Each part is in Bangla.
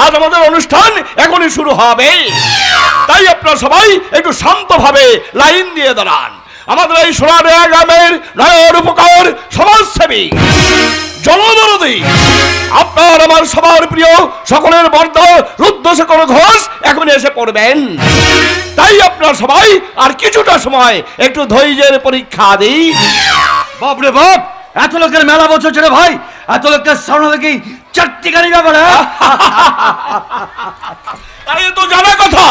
আজ আমাদের অনুষ্ঠান এখনই শুরু হবে, তাই আপনারা সবাই একটু শান্তভাবে লাইন দিয়ে দাঁড়ান। আমাদের এই সোনাডাঙ্গা গ্রামের নয়ন উপকার সমাজসেবী জনদরদী আপনার আমার সবার প্রিয় সকলের বর্ধা রুদ্রশেখর ঘোষ এখন এসে পড়বেন। তাই আপনারা সবাই আর কিছুটা সময় একটু ধৈর্যের পরীক্ষা দিই। বাপরে বাপ, এত লোকের মেলা বছর ছিল ভাই, এত লোকের সামনে দেখি চারটিখানি ব্যাপার। তাই তো জানা কথা,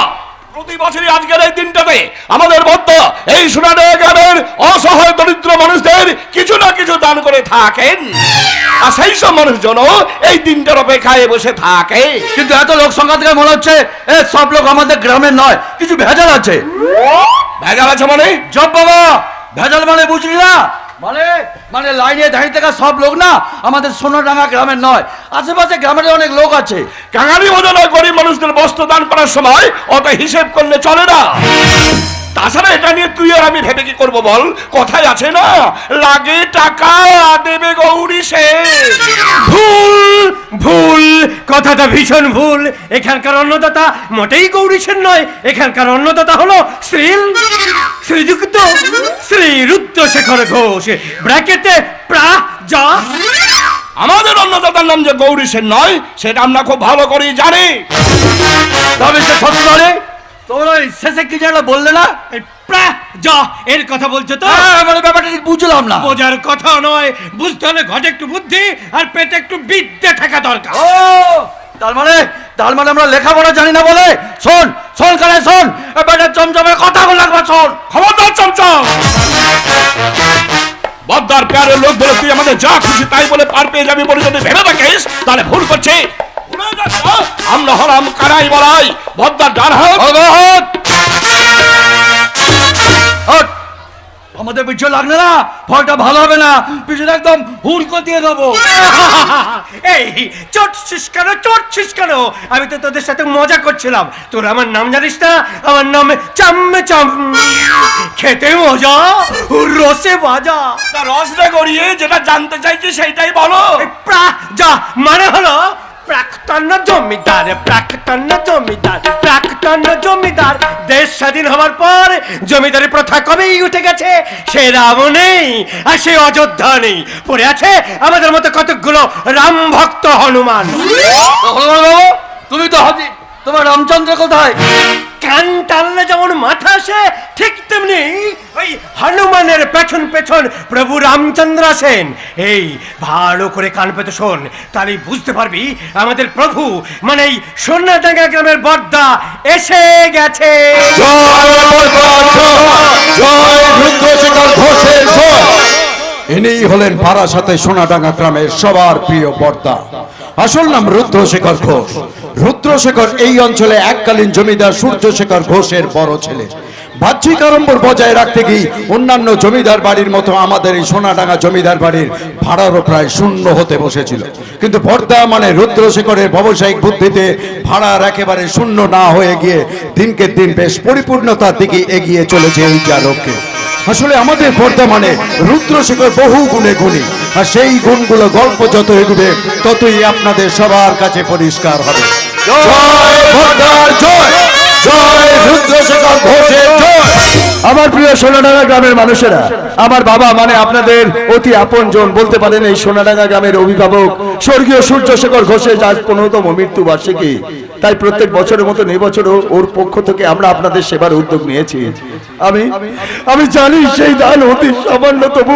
প্রতি বছরই আজকের এই দিনটাতে আমাদের বদ্ধ এই সোনাডাঙ্গা গ্রামের অসহায় দরিদ্র মানুষদের কিছু না কিছু দান করে থাকেন, আর সেই সব মানুষজন এই দিনটার অপেক্ষায় বসে থাকে। কিন্তু এত লোক সংখ্যা থেকে মনে হচ্ছে সব লোক আমাদের গ্রামের নয়, কিছু ভেজাল আছে। ভেজাল আছে মানে? জব বাবা, ভেজাল মানে বুঝলি না? মানে মানে লাইনে দাঁড়িয়ে থাকা সব লোক না আমাদের সোনাডাঙ্গা গ্রামের নয়, আশেপাশে গ্রামের অনেক লোক আছে। কাঙালি মতো নয়, গরিব মানুষদের বস্ত্র দান করার সময় অত হিসেব করলে চলে না। তাছাড়া এটা নিয়ে তুই আর আমি ভেবে কি করবো বল? কথাই আছে না, লাগে টাকা দেবে গৌরী সে। ভুল ভুল, কথাটা ভীষণ ভুল। এখানকার অন্নদাতা মোটেই গৌরী সেন নয়, এখানকার অন্নদাতা হলো শ্রীযুক্ত শ্রী রুদ্রশেখর ঘোষ, ব্র্যাকেটে যা। আমাদের অন্নদাতার নাম যে গৌরী সেন নয় সেটা আমরা খুব ভালো করেই জানি। তবে সে সত্য নয়। তোমরা শেষে কি যেন বললে না, যা এর কথা বলছো তো? মানে ব্যাপারটা ঠিক বুঝলাম না। বোঝার কথা নয়, বুঝতে হলে ঘটে একটু বুদ্ধি আর পেটে একটু বিদ্যে থাকা দরকার। ও তার মানে আমরা লেখাপড়া জানি না বলে? শোন শোন কানে শোন, বেটা চমচমের কথা বল লাগবে, শোন। খবরদার চমচম, বদ্দার প্যারের লোক বলে তুই আমাদের যা খুশি তাই বলে পার পেয়ে যাবি বলে যদি ভেবে থাকিস তাহলে ভুল করছে। আমরা হলাম কানাই বলাই, বদ্দার ডান হাত। আমাদের পিছনে লাগলে না ফলটা ভালো হবে না, পিছনে একদম হুড়কো দিয়ে দেবো। এই চটছিস কেন? আমি তো তোদের সাথে মজা করছিলাম। তোর আমার নাম জানিস না? আমার নাম চাম, খেতে মজা, রসে ভাজা। রসটা গড়িয়ে যেটা জানতে চাইছি সেইটাই বলো। যা মানে হলো প্রাক্তন জমিদার। দেশ স্বাধীন হওয়ার পর জমিদারি প্রথা কবেই উঠে গেছে। সে রামও নেই আর সে অযোধ্যা নেই, পড়ে আছে আমাদের মতো কতগুলো রাম ভক্ত হনুমান। তুমি তো হাজি, তোমার রামচন্দ্র কোথায়? কান টানলে যেমন মাথা আসে ঠিক তেমনি ওই হনুমানের পেছন প্রভু রামচন্দ্র আসেন। এই ভালো করে কান পেতে শোন, তাহলেই বুঝতে পারবি আমাদের প্রভু মানে এই সোনাডাঙ্গা গ্রামের বর্দা এসে গেছে। ইনি হলেন বারাসাতে সোনাডাঙ্গা গ্রামের সবার প্রিয় বর্দা। আসল নাম রুদ্রশেখর ঘোষ। রুদ্রশেখর এই অঞ্চলে এককালীন জমিদার সূর্যশেখর ঘোষের বড় ছেলে। বাহ্যিক আড়ম্বর বজায় রাখতে গিয়ে অন্যান্য জমিদার বাড়ির মতো আমাদের এই সোনাডাঙ্গা জমিদার বাড়ির ভাড়ারও প্রায় শূন্য হতে বসেছিল, কিন্তু বর্দা মানে রুদ্রশেখরের ব্যবসায়িক বুদ্ধিতে ভাড়ার একেবারে শূন্য না হয়ে গিয়ে দিনকে দিন বেশ পরিপূর্ণতার দিকে এগিয়ে চলেছে এই চালককে। আসলে আমাদের বর্দা মানে রুদ্রশেখর বহু গুণে গুণী, আর সেই গুণগুলো গল্প যত এগোবে ততই আপনাদের সবার কাছে পরিষ্কার হবে। জয় বর্দার জয়, জয় রুদ্রশেখর ঘোষের জয়। আমার প্রিয় সোনাডাঙ্গা গ্রামের মানুষেরা, আমার বাবা মানে আপনাদের অতি আপনজন বলতে পারেন এই সোনাডাঙ্গা গ্রামের অভিভাবক স্বর্গীয় সূর্যশেখর ঘোষের আজ 15তম মৃত্যুবার্ষিকী। তাই প্রত্যেক বছরের মতো এবছরও ওর পক্ষ থেকে আমরা আপনাদের সেবার উদ্যোগ নিয়েছি। আমি জানি সেই দান অতি সামান্য, তবু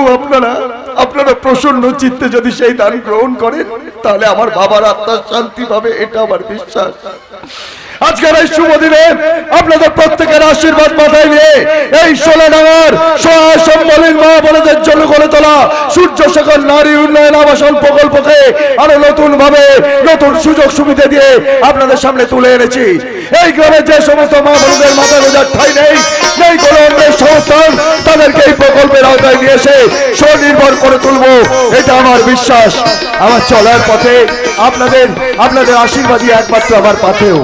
আপনারা প্রসন্ন চিত্তে যদি সেই দান গ্রহণ করেন তাহলে আমার বাবার আত্মার শান্তি পাবে, এটা আমার বিশ্বাস। আজকের এই শুভ দিনে আপনাদের প্রত্যেকের আশীর্বাদ মাথায় নিয়ে এই সোনাডাঙ্গার সহায় সম্বলীন মা বোনদের জন্য গড়ে তোলা সূর্যশেখর নারী উন্নয়ন আবাসন প্রকল্পকে আরো নতুন ভাবে নতুন সুযোগ সুবিধা দিয়ে আপনাদের সামনে তুলে এনেছি। এই গ্রামে যে সমস্ত মা বোনদের মাথা গোজার ঠাঁই নেই কোনো অন্যের সংস্থান, তাদেরকে এই প্রকল্পের আওতায় নিয়ে এসে স্বনির্ভর করে তুলবো, এটা আমার বিশ্বাস। আমার চলার পথে আপনাদের আশীর্বাদই একমাত্র আমার পাথেও।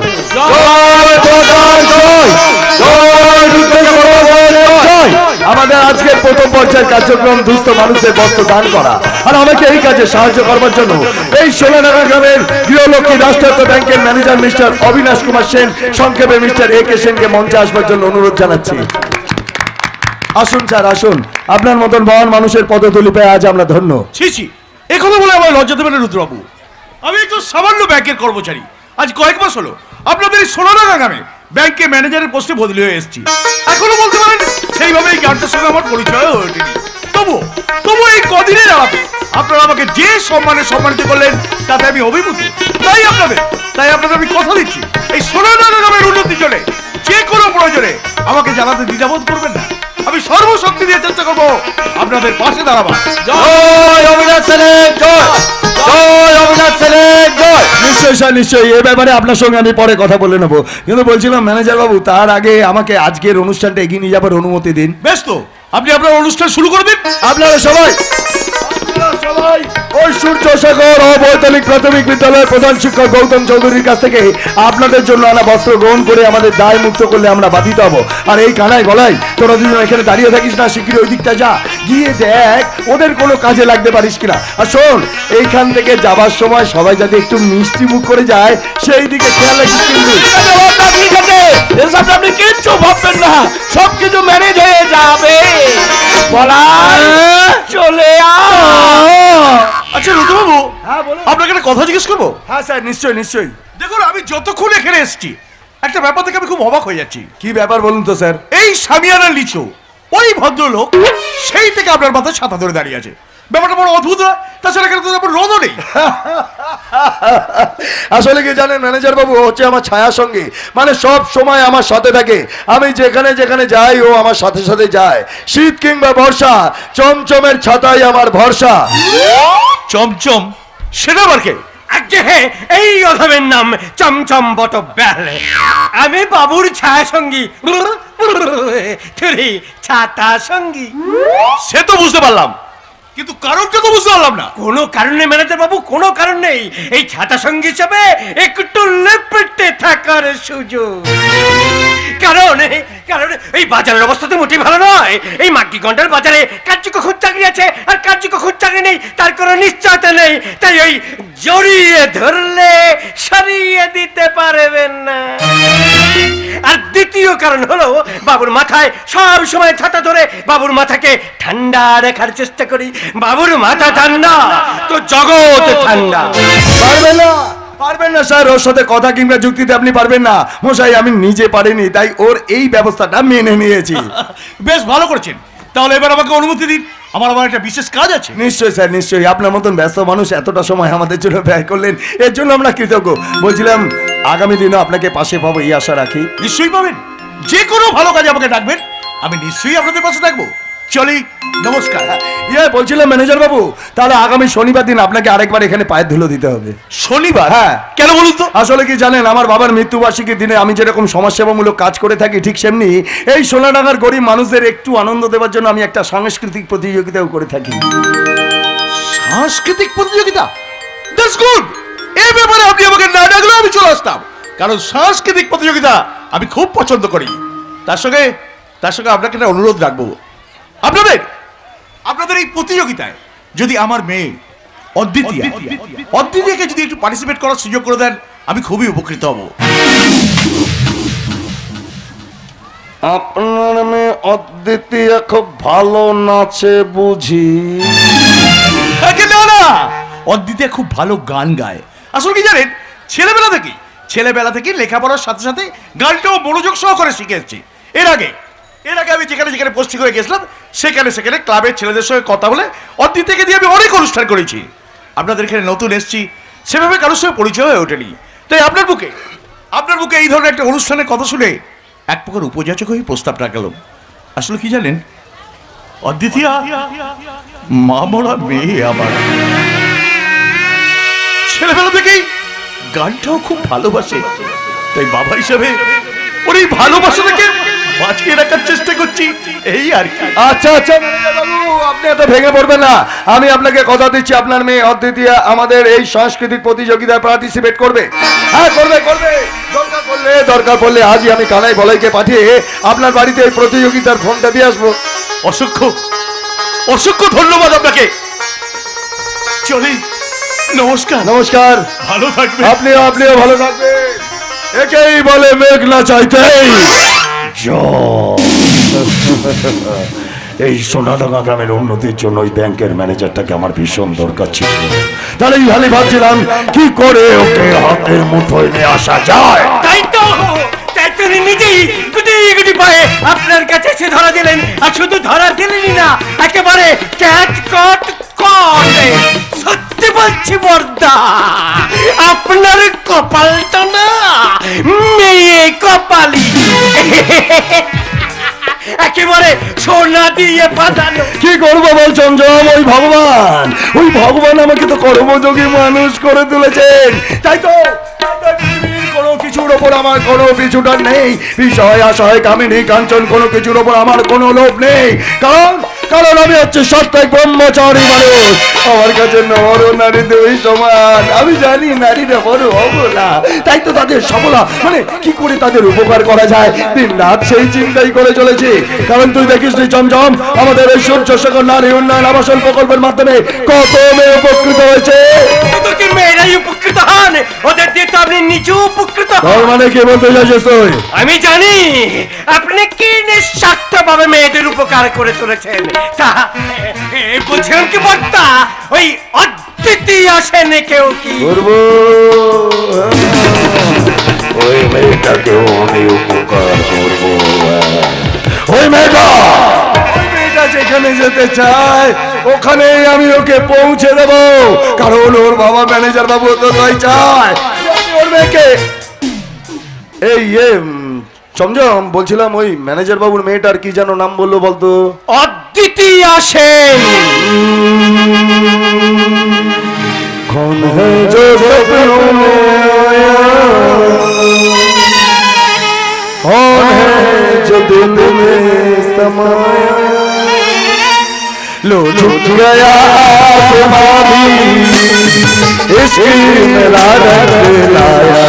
আমাদের আজকের প্রথম পর্যায়ের কার্যক্রম দুস্থ মানুষদের বস্ত্র দান করা, আর আমাকে এই কাজে সাহায্য করবার জন্য এই সোনাডাঙ্গা গ্রামের গৃহলক্ষ্মী রাষ্ট্রায়ত্ত ব্যাংকের ম্যানেজার মিস্টার অবিনাশ কুমার সেন, সংক্ষেপে মিস্টার A.K. সেনকে মঞ্চে আসবার জন্য অনুরোধ জানাচ্ছি। আসুন স্যার, আসুন। আপনার মতন মহান মানুষের পদতুলি পেয়ে আজ আমরা ধন্য। ছি ছি, এ কথা বলে আমার লজ্জা দেবেন না রুদ্রবাবু। আমি একজন সামান্য ব্যাংকের কর্মচারী। আজ কয়েক মাস হলো আপনাদের এই সোনাডাঙ্গা গ্রামে ব্যাংকে ম্যানেজারের পোস্টে বদলি হয়ে এসেছি। এখনো বলতে পারেন সেইভাবে এই গ্রামটার সঙ্গে আমার পরিচয় হয়ে ওঠেনি। তবু এই কদিনের আগে আপনারা আমাকে যে সম্মানিত করলেন তাতে আমি অভিভূত। তাই আপনাদের আমি কথা দিচ্ছি, এই সোনাডাঙ্গা গ্রামের উন্নতির জন্য যে কোনো প্রয়োজনে আমাকে জানাতে দ্বিধাবোধ করবেন না। আমি সর্বশক্তি দিয়ে চেষ্টা করবো আপনাদের পাশে দাঁড়াবার। জয় অবিনাশ সেনের জয়, জয় অবিনাশ সেনের জয়। নিশ্চয়ই স্যার, নিশ্চয়ই। এ ব্যাপারে আপনার সঙ্গে আমি পরে কথা বলে নেবো, কিন্তু বলছিলাম ম্যানেজার বাবু, তার আগে আমাকে আজকের অনুষ্ঠানটা এগিয়ে নিয়ে যাবার অনুমতি দিন। বেশ, তো আপনি আপনার অনুষ্ঠান শুরু করে দিন। আপনারা সবাই ওই সূর্যশেখর অবৈতনিক প্রাথমিক বিদ্যালয়ের প্রধান শিক্ষক গৌতম চৌধুরীর কাছ থেকে আপনাদের জন্য আনা বস্ত্র গ্রহণ করে আমাদের দায় মুক্ত করলে আমরা বাধিত হব। আর এই কানায় গলায় তোরা দুজন এখানে দাঁড়িয়ে থাকিস না, শিগগির ওই দিকটা যা, গিয়ে দেখ ওদের কোনো কাজে লাগতে পারিস কিনা। আর শোন, এইখান থেকে যাবার সময় সবাই যাতে একটু মিষ্টি মুখ করে যায় সেই দিকে খেয়াল রাখিস কিন্তু। ঠিক আছে, এসব আপনি কিচ্ছু ভাববেন না, সবকিছু ম্যানেজ হয়ে যাবে। চলে আচ্ছা রুদ্রবাবু, হ্যাঁ বলুন। আপনাকে একটা কথা জিজ্ঞেস করবো? হ্যাঁ স্যার, নিশ্চয়ই নিশ্চয়ই। দেখুন, আমি যতক্ষণ এখানে এসেছি একটা ব্যাপার থেকে আমি খুব অবাক হয়ে যাচ্ছি। কি ব্যাপার বলুন তো স্যার? এই সামিয়ানা লিচু ওই ভদ্রলোক সেই থেকে আপনার মাথায় ছাতা ধরে দাঁড়িয়ে আছে। ব্যাপারটা বড় অদ্ভুত না? তাছাড়া এখানে তো আপনার রোদও নেই। আসলে কি জানেন ম্যানেজার বাবু, ও হচ্ছে আমার ছায়া সঙ্গী, মানে সব সময় আমার সাথে থাকে। আমি যেখানে যেখানে যাই ও আমার সাথে সাথে যায়। শীত কিংবা বর্ষা, চমচমের ছাতাই আমার ভরসা। চমচম? সেটা আবার কে? এই অধমের নাম চমচম বটব্যাল। আমি বাবুর ছায়া সঙ্গী, ছাতা সঙ্গী। সে তো বুঝতে পারলাম, কিন্তু কারণটা তো বুঝতে পারলাম না। কোনো কারণ নেই ম্যানেজার বাবু, কোনো কারণ নেই। এই ছাতা সঙ্গী হিসাবে একটু লেপটে থাকার সুযোগ। কারণ এই বাজারের অবস্থা তো মোটেই ভালো নয়। এই মাগিগন্ডার বাজারে কার্যকর চাকরি আছে আর কার্যকর চাকরি নেই, তার কোনো নিশ্চয়তা নেই। তাই ওই জড়িয়ে ধরলে সরিয়ে দিতে পারবেন না। আর দ্বিতীয় কারণ হলো, বাবুর মাথায় সব সময় ছাতা ধরে বাবুর মাথাকে ঠান্ডা রাখার চেষ্টা করি। বাবুর মাথা ঠান্ডা তো জগৎ ঠান্ডা। পারবেন না স্যার, ওর সাথে কথা কিংবা যুক্তিতে আপনি পারবেন না মশাই। আমি নিজে পারিনি, তাই ওর এই ব্যবস্থাটা মেনে নিয়েছি। বেশ ভালো করছেন, তাহলে এবার আমাকে অনুমতি দিন, আমার একটা বিশেষ কাজ আছে। নিশ্চয়ই স্যার, নিশ্চয়ই। আপনার মতন ব্যস্ত মানুষ এতটা সময় আমাদের জন্য ব্যয় করলেন, এর জন্য আমরা কৃতজ্ঞ। বলছিলাম আগামী দিনও আপনাকে পাশে পাবো এই আশা রাখি। নিশ্চয়ই পাবেন, যে কোনো ভালো কাজে আমাকে ডাকবেন, আমি নিশ্চয়ই আপনাদের পাশে থাকবো। চলি, নমস্কার। বলছিলাম ম্যানেজার বাবু, তাহলে আগামী শনিবার দিন আপনাকে আরেকবার এখানে পায়ের ধুলো দিতে হবে। শনিবার? হ্যাঁ। কেন বলুন তো? আসলে কি জানেন, আমার বাবার মৃত্যুবার্ষিকীর দিনে আমি যেরকম সমাজসেবামূলক কাজ করে থাকি, ঠিক সেমনি এই সোনাডাঙ্গার গরিব মানুষদের একটু আনন্দ দেওয়ার জন্য আমি একটা সাংস্কৃতিক প্রতিযোগিতাও করে থাকি। সাংস্কৃতিক প্রতিযোগিতা? That's good. এই ব্যাপারে আপনি আমাকে না ডাকলেও আমি চলে আসতাম, কারণ সাংস্কৃতিক প্রতিযোগিতা আমি খুব পছন্দ করি। তার সঙ্গে আপনাকে একটা অনুরোধ রাখবো। আপনাদের এই প্রতিযোগিতায় যদি আমার মেয়ে অদ্বিতীয়াকে যদি একটু পার্টিসিপেট করার সুযোগ করে দেন, আমি খুবই উপকৃত হব। আপনার মেয়ে অদ্বিতীয়া খুব ভালো নাচে বুঝি? না, অদ্বিতীয়া খুব ভালো গান গায়। আসলে কি জানেন, ছেলেবেলা থেকে লেখাপড়ার সাথে সাথে গানটাও মনোযোগ সহকারে শিখে এসেছি। এর আগে আমি যেখানে পোস্টিং হয়ে গেছিলাম সেখানে ক্লাবের ছেলেদের সঙ্গে কথা বলে অদ্বিতীয়াকে দিয়ে আমি অনেক অনুষ্ঠান করেছি। আপনাদের এখানে নতুন এসেছি, সেভাবে কারোর সঙ্গে পরিচয় হয়ে ওঠেনি। তাই আপনার বুকে আপনার মুখে এই ধরনের একটা অনুষ্ঠানের কথা শুনে এক প্রকার উপযাচক হয়ে প্রস্তাব রাখলাম। আসলে কি জানেন, অদ্বিতীয়া মা মরা মেয়ে আমার। ছেলেবেলা থেকেই গানটাও খুব ভালোবাসে, তাই বাবা হিসাবে ওর এই ভালোবাসাটাকে বাঁচিয়ে রাখার চেষ্টা করছি, এই আর কি। আচ্ছা আচ্ছা বাবু, আপনি এত ভেঙে পড়বেন না। আমি আপনাকে কথা দিচ্ছি, আপনার মেয়ে অদ্বিতীয়া আমাদের এই সাংস্কৃতিক প্রতিযোগিতায় পার্টিসিপেট করবে। হ্যাঁ করবে করবে। দরকার পড়লে আজই আমি কানাই বলাইকে পাঠিয়ে আপনার বাড়িতে এই প্রতিযোগিতার ফোনটা দিয়ে আসবো। অসংখ্য অসংখ্য ধন্যবাদ আপনাকে। চলি, নমস্কার। নমস্কার, ভালো থাকবেন। আপনিও ভালো থাকবেন। একেই বলে মেঘ না চাইতেই এই সোনাডাঙ্গা গ্রামের উন্নতির জন্য ওই ব্যাংকের ম্যানেজারটাকে আমার ভীষণ দরকার ছিল। তাহলে আমি ভাবছিলাম কি করে ওকে হাতের মুঠোয় নিয়ে আসা যায়। তাই তো তিনি নিজেই গুটি গুটি পায়ে আপনার কাছে এসে ধরা দিলেন, আর শুধু ধরা দিলেনই না, একেবারে ক্যাচ কট করে। সত্যি বলছি বর্দা, আপনার কপালটা না মেয়ে কপালি, একেবারে সোনা দিয়ে বাঁধানো। কি করবো বল চঞ্চল, ওই ভগবান আমাকে তো কর্মযোগী মানুষ করে তুলেছেন। তাই তো কোনো কিছুর ওপর আমার কোনো পিছুটার নেই। বিষয় আশয় কামিনী কাঞ্চন কোনো কিছুর ওপর আমার কোনো লোভ নেই। কারণ আমি হচ্ছে সত্যাই ব্রহ্মচারী মানুষ। আমার কাছে নর নারী দুই সমান। আমি জানি নারীরা বড় অবলা, তাই তো তাদের সবলা মানে কি করে তাদের উপকার করা যায় দিন রাত সেই চিন্তাই করে চলেছি। কারণ তুই দেখিস নি চমচম, আমাদের এই সূর্যশেখর নারী উন্নয়ন আবাসন প্রকল্পের মাধ্যমে কত মেয়ে উপকৃত হয়েছে। শুধু কি মেয়েরাই উপকৃত হন, ওদের দিয়ে তো আপনি নিজে উপকৃত হন। তোর মানে কি বলতে চাইছিস তুই? আমি জানি আপনি কি নিঃস্বার্থভাবে মেয়েদের উপকার করে চলেছেন। তা বুঝেন কি বর্তা, ওই অদ্বিতি আসেন কেউ কি করবো ওই মেয়েটাকেও আমি উপকার করবো। ওই মেয়েটা যেখানে যেতে চায় ওখানেই আমি ওকে পৌঁছে দেবো। কারণ ওর বাবা ম্যানেজার বাবু তো তাই চায়। ওর মেয়েকে এই চমচম বলছিলাম, ওই ম্যানেজার বাবুর মেয়েটার কি যেন নাম বললো বলতো? অদ্বিতি আসেন। कौन है जो सपनों में आया, कौन है जो दिल में समाया, लो झुक गया आसमां भी इश्क मेरा रंग लाया।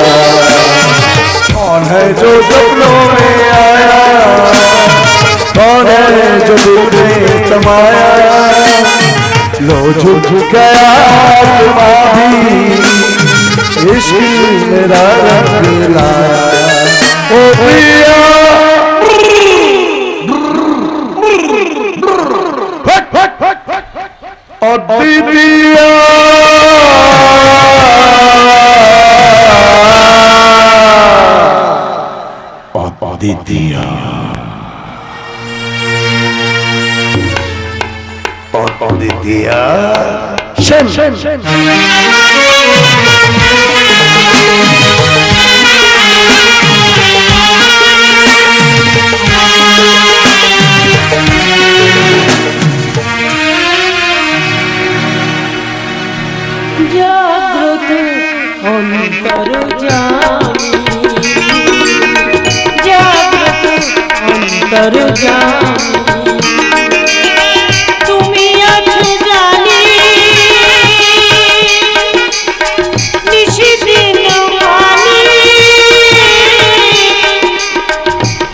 कौन है जो सपनों में आया, कौन है जो दिल में समाया, लो झुक गया आसमां भी इश्क मेरा रंग लाया। ओ पिया अद्वितीया अद्वितीया অদ্বিতীয়া সেন জাগ্রত অন্তর্যামী, জাগ্রত অন্তর্যামী, তুমি আছো জানি নিশিদিন মানি,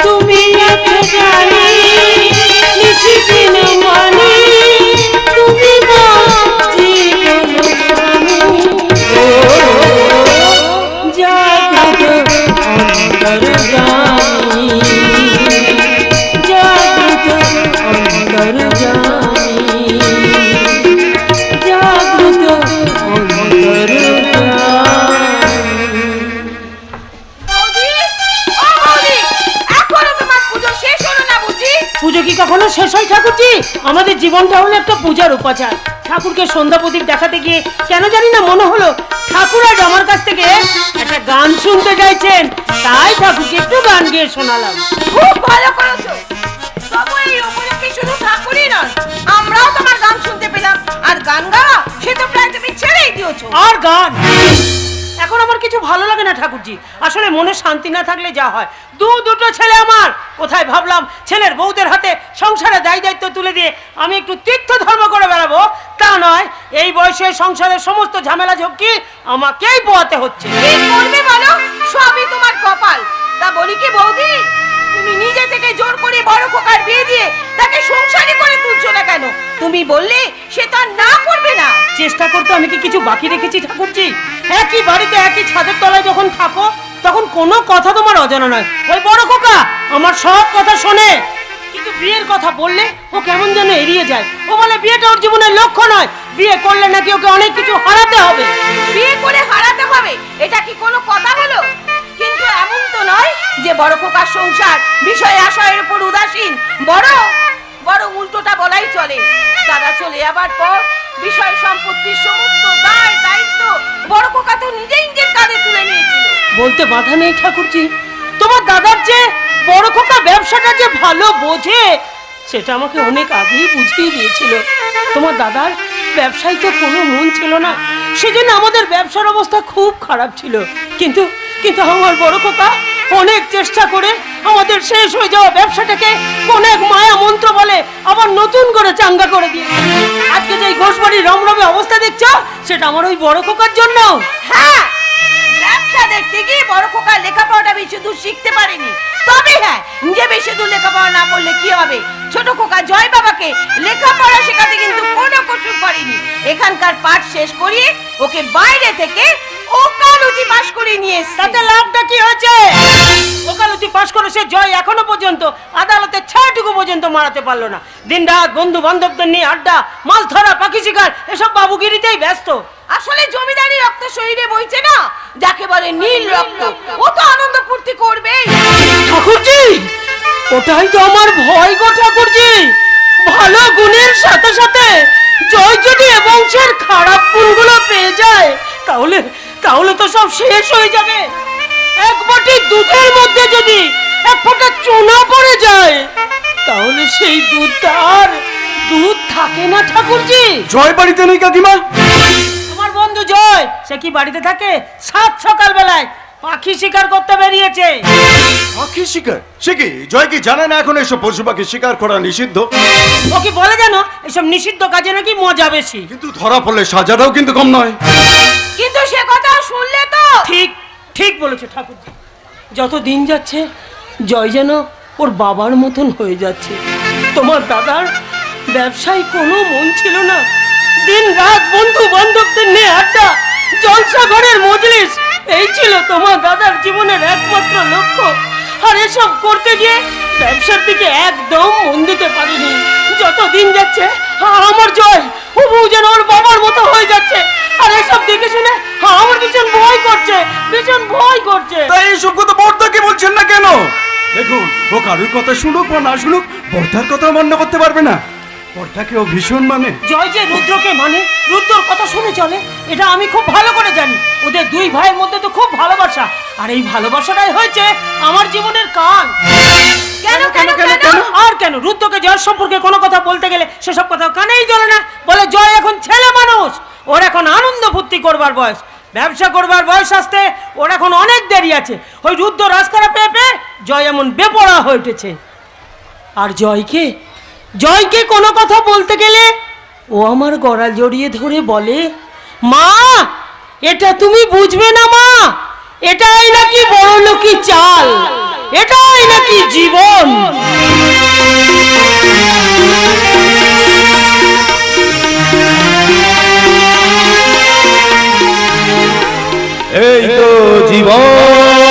তুমি আছো জানি নিশিদিন মানি, তুমি না জীবন জাগ্রত অন্তর্যামী, জাগ্রত কি কখনো শেষ হয় ঠাকুরজি? আমাদের জীবনটা হলো একটা পূজার উপাচার। ঠাকুরকে সন্ধ্যা প্রদীপ দেখাতে গিয়ে কেন জানি না মনে হলো ঠাকুর আজ আমার কাছ থেকে একটা গান শুনতে চাইছেন, তাই ঠাকুরকে একটু গান গেয়ে শোনালাম। খুব ভালো করেছো। তবু এই উপলক্ষে শুধু ঠাকুরই নয়, আমরাও তোমার গান শুনতে পেলাম। আর গান গাওয়া সে তো প্রায় তুমি ছেড়েই দিয়েছো। আর গান এখন আমার কিছু ভালো লাগে না ঠাকুরজি। আসলে মনে শান্তি না থাকলে যা হয়। দুটো ছেলে আমার, কোথায় ভাবলাম ছেলের বউদের হাতে সংসারে দায় দায়িত্ব তুলে দিয়ে আমি একটু তীর্থ ধর্ম করে বেড়াবো, তা নয়। এই বয়সে সংসারের সমস্ত ঝামেলা ঝক্কি আমাকেই পোয়াতে হচ্ছে। কি করবে বলো, সবই তোমার কপাল। তা বলি কি বৌদি, তুমি নিজে থেকে জোর করে বড় খোকার বিয়ে দিয়ে তাকে সংসারী করে তুলছো না কেন? তুমি বললে সে তো আর না করবে না। চেষ্টা করতে আমি কি কিছু বাকি রেখেছি ঠাকুরজি? একই বাড়িতে একই ছাদের তলায় যখন থাকো তখন কোনো কথা তোমার অজানা নয়। ওই বড় খোকা আমার সব কথা শোনে, কিন্তু বিয়ের কথা বললে ও কেমন যেন এড়িয়ে যায়। ও বলে বিয়েটা ওর জীবনের লক্ষ্য নয়, বিয়ে করলে নাকি ওকে অনেক কিছু হারাতে হবে। বিয়ে করে হারাতে হবে, এটা কি কোনো কথা হলো? কিন্তু এমন তো নয় যে বড় খোকার সংসার বিষয় আশয়ের উপর উদাসীন। বড় উল্টোটা বলাই চলে। দাদা চলে যাবার পর বিষয় সম্পত্তির সমস্ত দায় দায়িত্ব বড় খোকা তো নিজেই নিজের কাঁধে তুলে নিয়েছিল। বলতে বাধা নেই ঠাকুরজি, তোমার দাদার যে বড় খোকা ব্যবসাটা যে ভালো বোঝে সেটা আমাকে অনেক আগেই বুঝিয়ে দিয়েছিল। তোমার দাদার ব্যবসায় তো কোনো মন ছিল না, সেজন্য আমাদের ব্যবসার অবস্থা খুব খারাপ ছিল। কিন্তু আমার বড় খোকা অনেক চেষ্টা করে আমাদের শেষ হয়ে যাওয়া ব্যবসাটাকে অনেক মায়া মন্ত্র বলে আবার নতুন করে চাঙ্গা করে দিয়ে আজকে যে ঘোষবাড়ির রমরমে অবস্থা দেখছো সেটা আমার ওই বড় খোকার জন্য। হ্যাঁ, ব্যবসা দেখতে গিয়ে বড় খোকা লেখাপড়াটা বেশি দূর শিখতে পারেনি। তবে হ্যাঁ, নিজে বেশি দূর লেখাপড়া না করলে কি হবে? ছোট খোকা জয় বাবাকে লেখাপড়া শেখাতে কিন্তু কোনো কসুর করেনি। এখানকার পাঠ শেষ করিয়ে ওকে বাইরে থেকে ওকালতি পাশ করে নিয়ে এসেছে। তাতে লাভটা কি হয়েছে? ওকালতি পাশ করে সে জয় এখনো পর্যন্ত আদালতে ছাটুকু পর্যন্ত মারাতে পারলো না। দিন রাত বন্ধু বান্ধবদের নিয়ে আড্ডা, মাছ ধরা, পাখি শিকার, এসব বাবুগিরিতেই ব্যস্ত। আসলে জমিদারি রক্ত শরীরে বইছে না, যাকে বলে নীল রক্ত। ও তো আনন্দ ফুর্তি করবেই। ঠাকুরজি, ওটাই তো আমার ভয় গো ঠাকুরজি। ভালো গুণের সাথে সাথে জয় যদি এ বংশের খারাপ গুণগুলো পেয়ে যায় তাহলে তো সব শেষ হয়ে যাবে। এক বাটি দুধের মধ্যে যদি এক ফোঁটা চুনা পড়ে যায় তাহলে সেই দুধটা আর দুধ থাকে না ঠাকুরজি। জয় বাড়িতে নেই কাকিমা? আমার বন্ধু জয় সে কি বাড়িতে থাকে? সাত সকাল বেলায় পাখি শিকার করতে বেরিয়েছে। পাখি শিকার? সে কি জয় কি জানে না এখন এসব পশু পাখি শিকার করা নিষিদ্ধ? ও কি বলে জানো, এসব নিষিদ্ধ কাজে নাকি মজা বেশি। কিন্তু ধরা পড়লে সাজাটাও কিন্তু কম নয়। কিন্তু সে কথা শুনলে তো ঠিক বলেছে ঠাকুরজি। যত দিন যাচ্ছে জয় যেন ওর বাবার মতন হয়ে যাচ্ছে। তোমার দাদার ব্যবসায় কোনো মন ছিল না, দিন রাত বন্ধু বান্ধবদের নিয়ে আড্ডা, জলসা ঘরের মজলিস, এই ছিল তোমার দাদার জীবনের একমাত্র লক্ষ্য। আর এসব করতে গিয়ে ব্যবসার দিকে একদম মন দিতে পারিনি। যত দিন যাচ্ছে আমার জয় ও বউ যেন ওর বাবার মতো হয়ে যাচ্ছে। আর এসব দেখে শুনে আমার ভীষণ ভয় করছে। তাই এইসব কথা বর্দাকে বলছেন না কেন? দেখুন, ও কারোর কথা শুনুক বা না শুনুক, বর্দার কথা মান্য করতে পারবে না। বর্দাকেও ভীষণ মানে। জয় যে রুদ্রকে মানে, রুদ্রর কথা শুনে চলে, এটা আমি খুব ভালো করে জানি। ওদের দুই ভাইয়ের মধ্যে to খুব ভালোবাসা, আর এই ভালোবাসাটাই হয়েছে আমার জীবনের কাল। কেন? আর কেন? রুদ্রকে জয়ের সম্পর্কে কোনো কথা বলতে গেলে সেসব কথা কানেই জ্বলে না। বলে জয় এখন ছেলে মানুষ, ওর এখন আনন্দ ফুর্তি করবার বয়স, ব্যবসা করবার বয়স আসতে ওর এখন অনেক দেরি আছে। ওই রুদ্র রাজকারা পেয়ে জয় এমন বেপরোয়া হয়ে উঠেছে। আর জয়কে কোনো কথা বলতে গেলে ও আমার গলা জড়িয়ে ধরে বলে, মা এটা তুমি বুঝবে না মা, এটাই নাকি বড়লোকি চাল, এটাই নাকি জীবন। এই তো জীবন,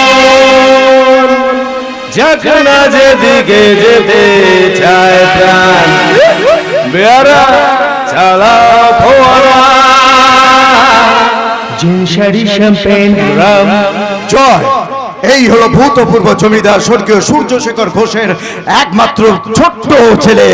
যখন যেদিকে যেতে চায় প্রাণ, বেয়ারা চালা ফোয়ারা, জিনসারি শ্যাম্পেন রাম। জয়, এই হলো ভূতপূর্ব জমিদার স্বর্গীয় সূর্যশেখর ঘোষের একমাত্র ছোট্ট ছেলে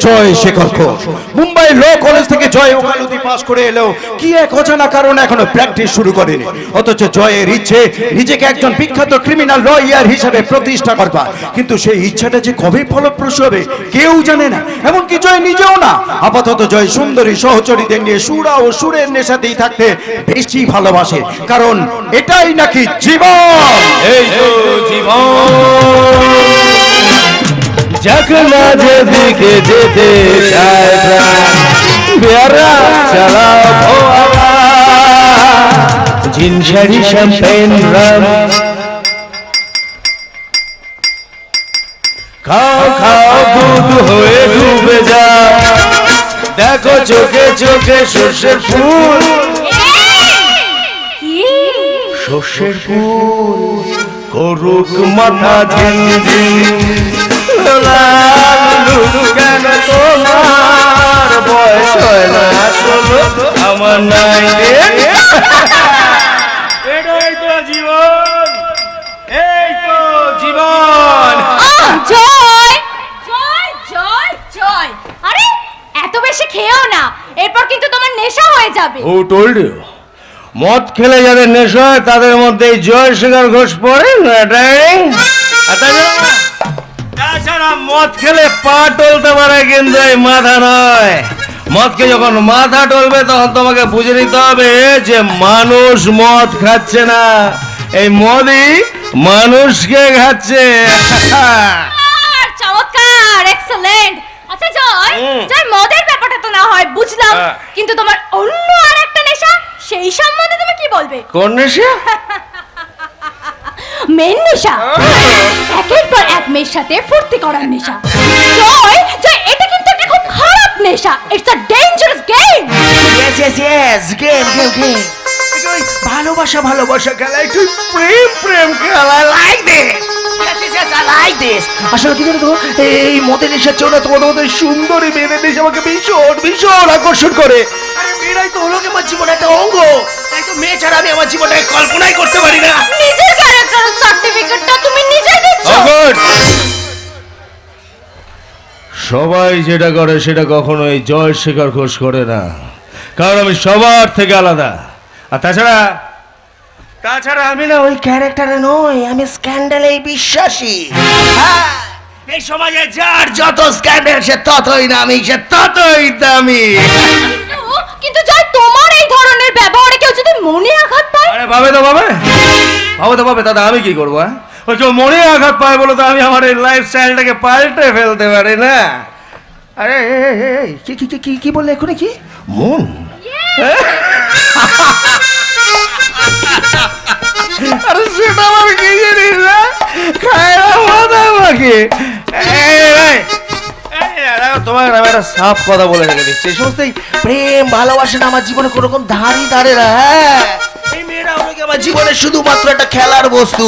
জয় শেখর ঘোষ। মুম্বাই ল কলেজ থেকে জয় ওকালতি পাস করে এলেও কি এক অজানা কারণে এখনো প্র্যাকটিস শুরু করেনি। অথচ জয়ের ইচ্ছে নিজেকে একজন বিখ্যাত ক্রিমিনাল লয়ার হিসেবে প্রতিষ্ঠা করবা, কিন্তু সেই ইচ্ছাটা যে কবে ফলপ্রসূ হবে কেউ জানে না, এমনকি জয় নিজেও না। আপাতত জয় সুন্দরী সহচরীদের নিয়ে সুরা ও সুরের নেশাতেই থাকতে বেশি ভালোবাসে, কারণ এটাই নাকি জীবন। এই তো জীবন, যখনা যেদিকে যেতে চায় প্যারা চালাও ভোয়ারা, জিনসারি শ্যাম্পেন রাম, খাও খাও দুধ হয়ে ডুবে যাও, দেখো চোখে চোখে সর্ষের ফুল, সর্ষের ফুল করুক মাথা ঝিনঝিন, কেন তোমার বয়স হয় না ষোলো, আমার নাই এটাই তো জীবন, এই তো জীবন। জয় জয় জয় জয়, আরে এত বেশি খেয়েও না, এরপর কিন্তু তোমার নেশা হয়ে যাবে। Who told you? মদ খেলে যাদের নেশা হয় তাদের মধ্যে এই জয় শেখর ঘোষ পড়ে না ডাইনিং। তাছাড়া মদ খেলে পা টলতে পারে কিন্তু এই মাথা নয়। মদকে যখন মাথা টলবে তখন তোমাকে বুঝে নিতে হবে যে মানুষ মদ খাচ্ছে না, এই মদই মানুষকে খাচ্ছে। চমৎকার, এক্সেলেন্ট। আচ্ছা জয়, জয় মদের ব্যাপারটা তো না হয় বুঝলাম, কিন্তু তোমার অন্য আর একটা নেশা, সেই সম্বন্ধে তুমি কি বলবে? কোন নেশা? মেন নেশা, একের পর এক মেয়ের সাথে ফুর্তি করার নেশা। জয় জয়, এটা কিন্তু একটা খুব খারাপ নেশা। It's a dangerous game. Yes yes yes, game game game. একটু ভালোবাসা ভালোবাসা খেলা, একটু প্রেম প্রেম খেলা, লাইক দিস। আসলে কি জানো তো, এই মদের নেশার জন্য তোমাদের সুন্দরী মেয়েদের নেশা আমাকে ভীষণ ভীষণ আকর্ষণ করে। আরে মেয়েরাই তো হলো আমার জীবনের একটা অঙ্গ, তাই তো মেয়ে ছাড়া আমি আমার জীবনটাকে কল্পনাই করতে পারি না। নিজের ক্যারেক্টার সার্টিফিকেটটা তুমি নিজে দিচ্ছ। সবাই যেটা করে সেটা কখনো এই জয় শেখর ঘোষ করে না, কারণ আমি সবার থেকে আলাদা। আর তাছাড়া আমি না ওই ক্যারেক্টারে নই, আমি স্ক্যান্ডালেই বিশ্বাসী। এই সমাজে যার যত স্ক্যান্ডাল সে ততই নামি, সে ততই দামি। কিন্তু জয়, তোমার এই ধরনের ব্যবহারে কেউ যদি মনে আঘাত পায়? আরে ভাবে তো ভাবে দাদা, আমি কি করবো? ওই কেউ মনে আঘাত পায় বলে তো আমি আমার এই লাইফস্টাইলটাকে পাল্টে ফেলতে পারি না। আরে কি কি কি কি বললে এখনই? কি মন? আরে সেটা আমার কি জানিস না, খায় না মাথা আমাকে। তোমার আমি একটা সাফ কথা বলে রেখে দিচ্ছি, এই সমস্ত প্রেম ভালোবাসা না আমার জীবনে কোনো রকম ধারই ধারে না। হ্যাঁ, এই মেয়েরা হলো আমার জীবনে শুধুমাত্র একটা খেলার বস্তু।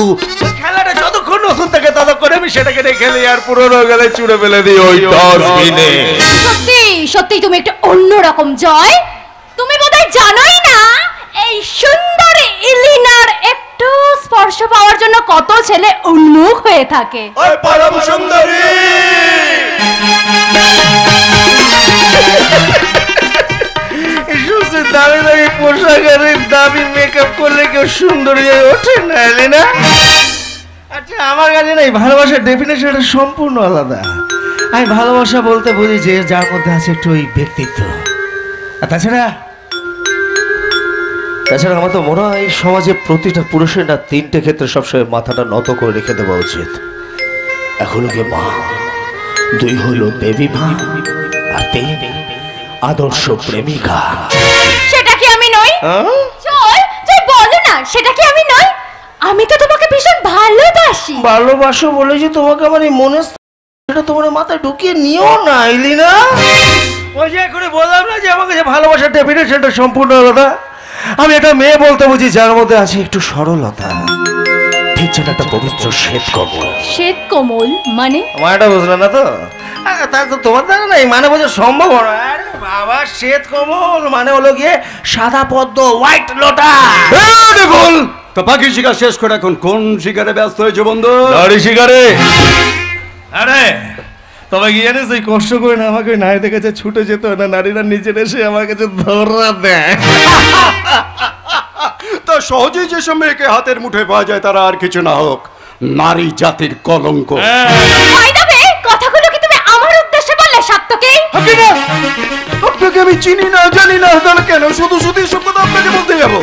খেলাটা যতক্ষণ নতুন থাকে ততক্ষণ আমি সেটাকে খেলি, আর পুরনো গেলে চুড়ে ফেলে দিই ওই ডাস্টবিনে। সত্যি সত্যি তুমি একটা অন্যরকম জয়। তুমি বোধহয় জানোই না, এই সুন্দরী ইলিনার একটু স্পর্শ পাওয়ার জন্য কত ছেলে উন্মুখ হয়ে থাকে। ওই পরম সুন্দরী, দামি দামি পোশাক আর দামি মেকআপ করলে কেউ সুন্দরী হয়ে ওঠে না, এলিনা। আচ্ছা, আমার কাছে না এই ভালোবাসার ডেফিনেশনটা সম্পূর্ণ আলাদা। আমি ভালোবাসা বলতে বুঝি যে যার মধ্যে আছে একটু ওই ব্যক্তিত্ব। আর তাছাড়া আমার তো মনে হয় এই সমাজে প্রতিটা পুরুষের না তিনটে ক্ষেত্রে সবসময় মাথাটা নত করে রেখে দেওয়া উচিত। এক হলো গিয়ে মা, দুই হলো দেবী মা, আর তিন আদর্শ প্রেমিকা। সেটা কি আমি নই? জয় জয়, বলো না, সেটা কি আমি নই? আমি তো তোমাকে ভীষণ ভালোবাসি। ভালোবাসো বলে যে তোমাকে আমার এই মনে, সেটা তোমার মাথায় ঢুকিয়ে নিও না, ইলিনা। ওই যে করে বললাম না যে আমাকে যে ভালোবাসার ডেফিনেশনটা সম্পূর্ণ আলাদা। আমি একটা মেয়ে বলতে বুঝি যার মধ্যে আছে একটু সরলতা, ঠিক যেন একটা পবিত্র শ্বেত কমল। শ্বেত কমল মানে? মানেটা বুঝলে না তো? তার তো তোমার দ্বারা নাই মানে বোঝা সম্ভব নয়। আরে বাবা, শ্বেত কমল মানে হলো গিয়ে সাদা পদ্ম, হোয়াইট লোটাস। তো পাখি শিকার শেষ করে এখন কোন শিকারে ব্যস্ত হয়েছে বন্ধু? নারী শিকারে। আরে তবে কি জানিস, ওই কষ্ট করে না আমাকে নাই দেখেছে ছুটে যেত না, নারীরা নিজের এসে আমার কাছে ধরা দেয়। তা সহজেই যেসব মেয়েকে হাতের মুঠোয় পাওয়া যায় তারা আর কিছু না হোক নারী জাতির কলঙ্ক। কথাগুলো কি তুমি আমার উদ্দেশ্যে বললে সত্যকে? আপনাকে আমি চিনি না জানি না, তাহলে কেন শুধু শুধু সব কথা আপনাকে বলতে যাবো?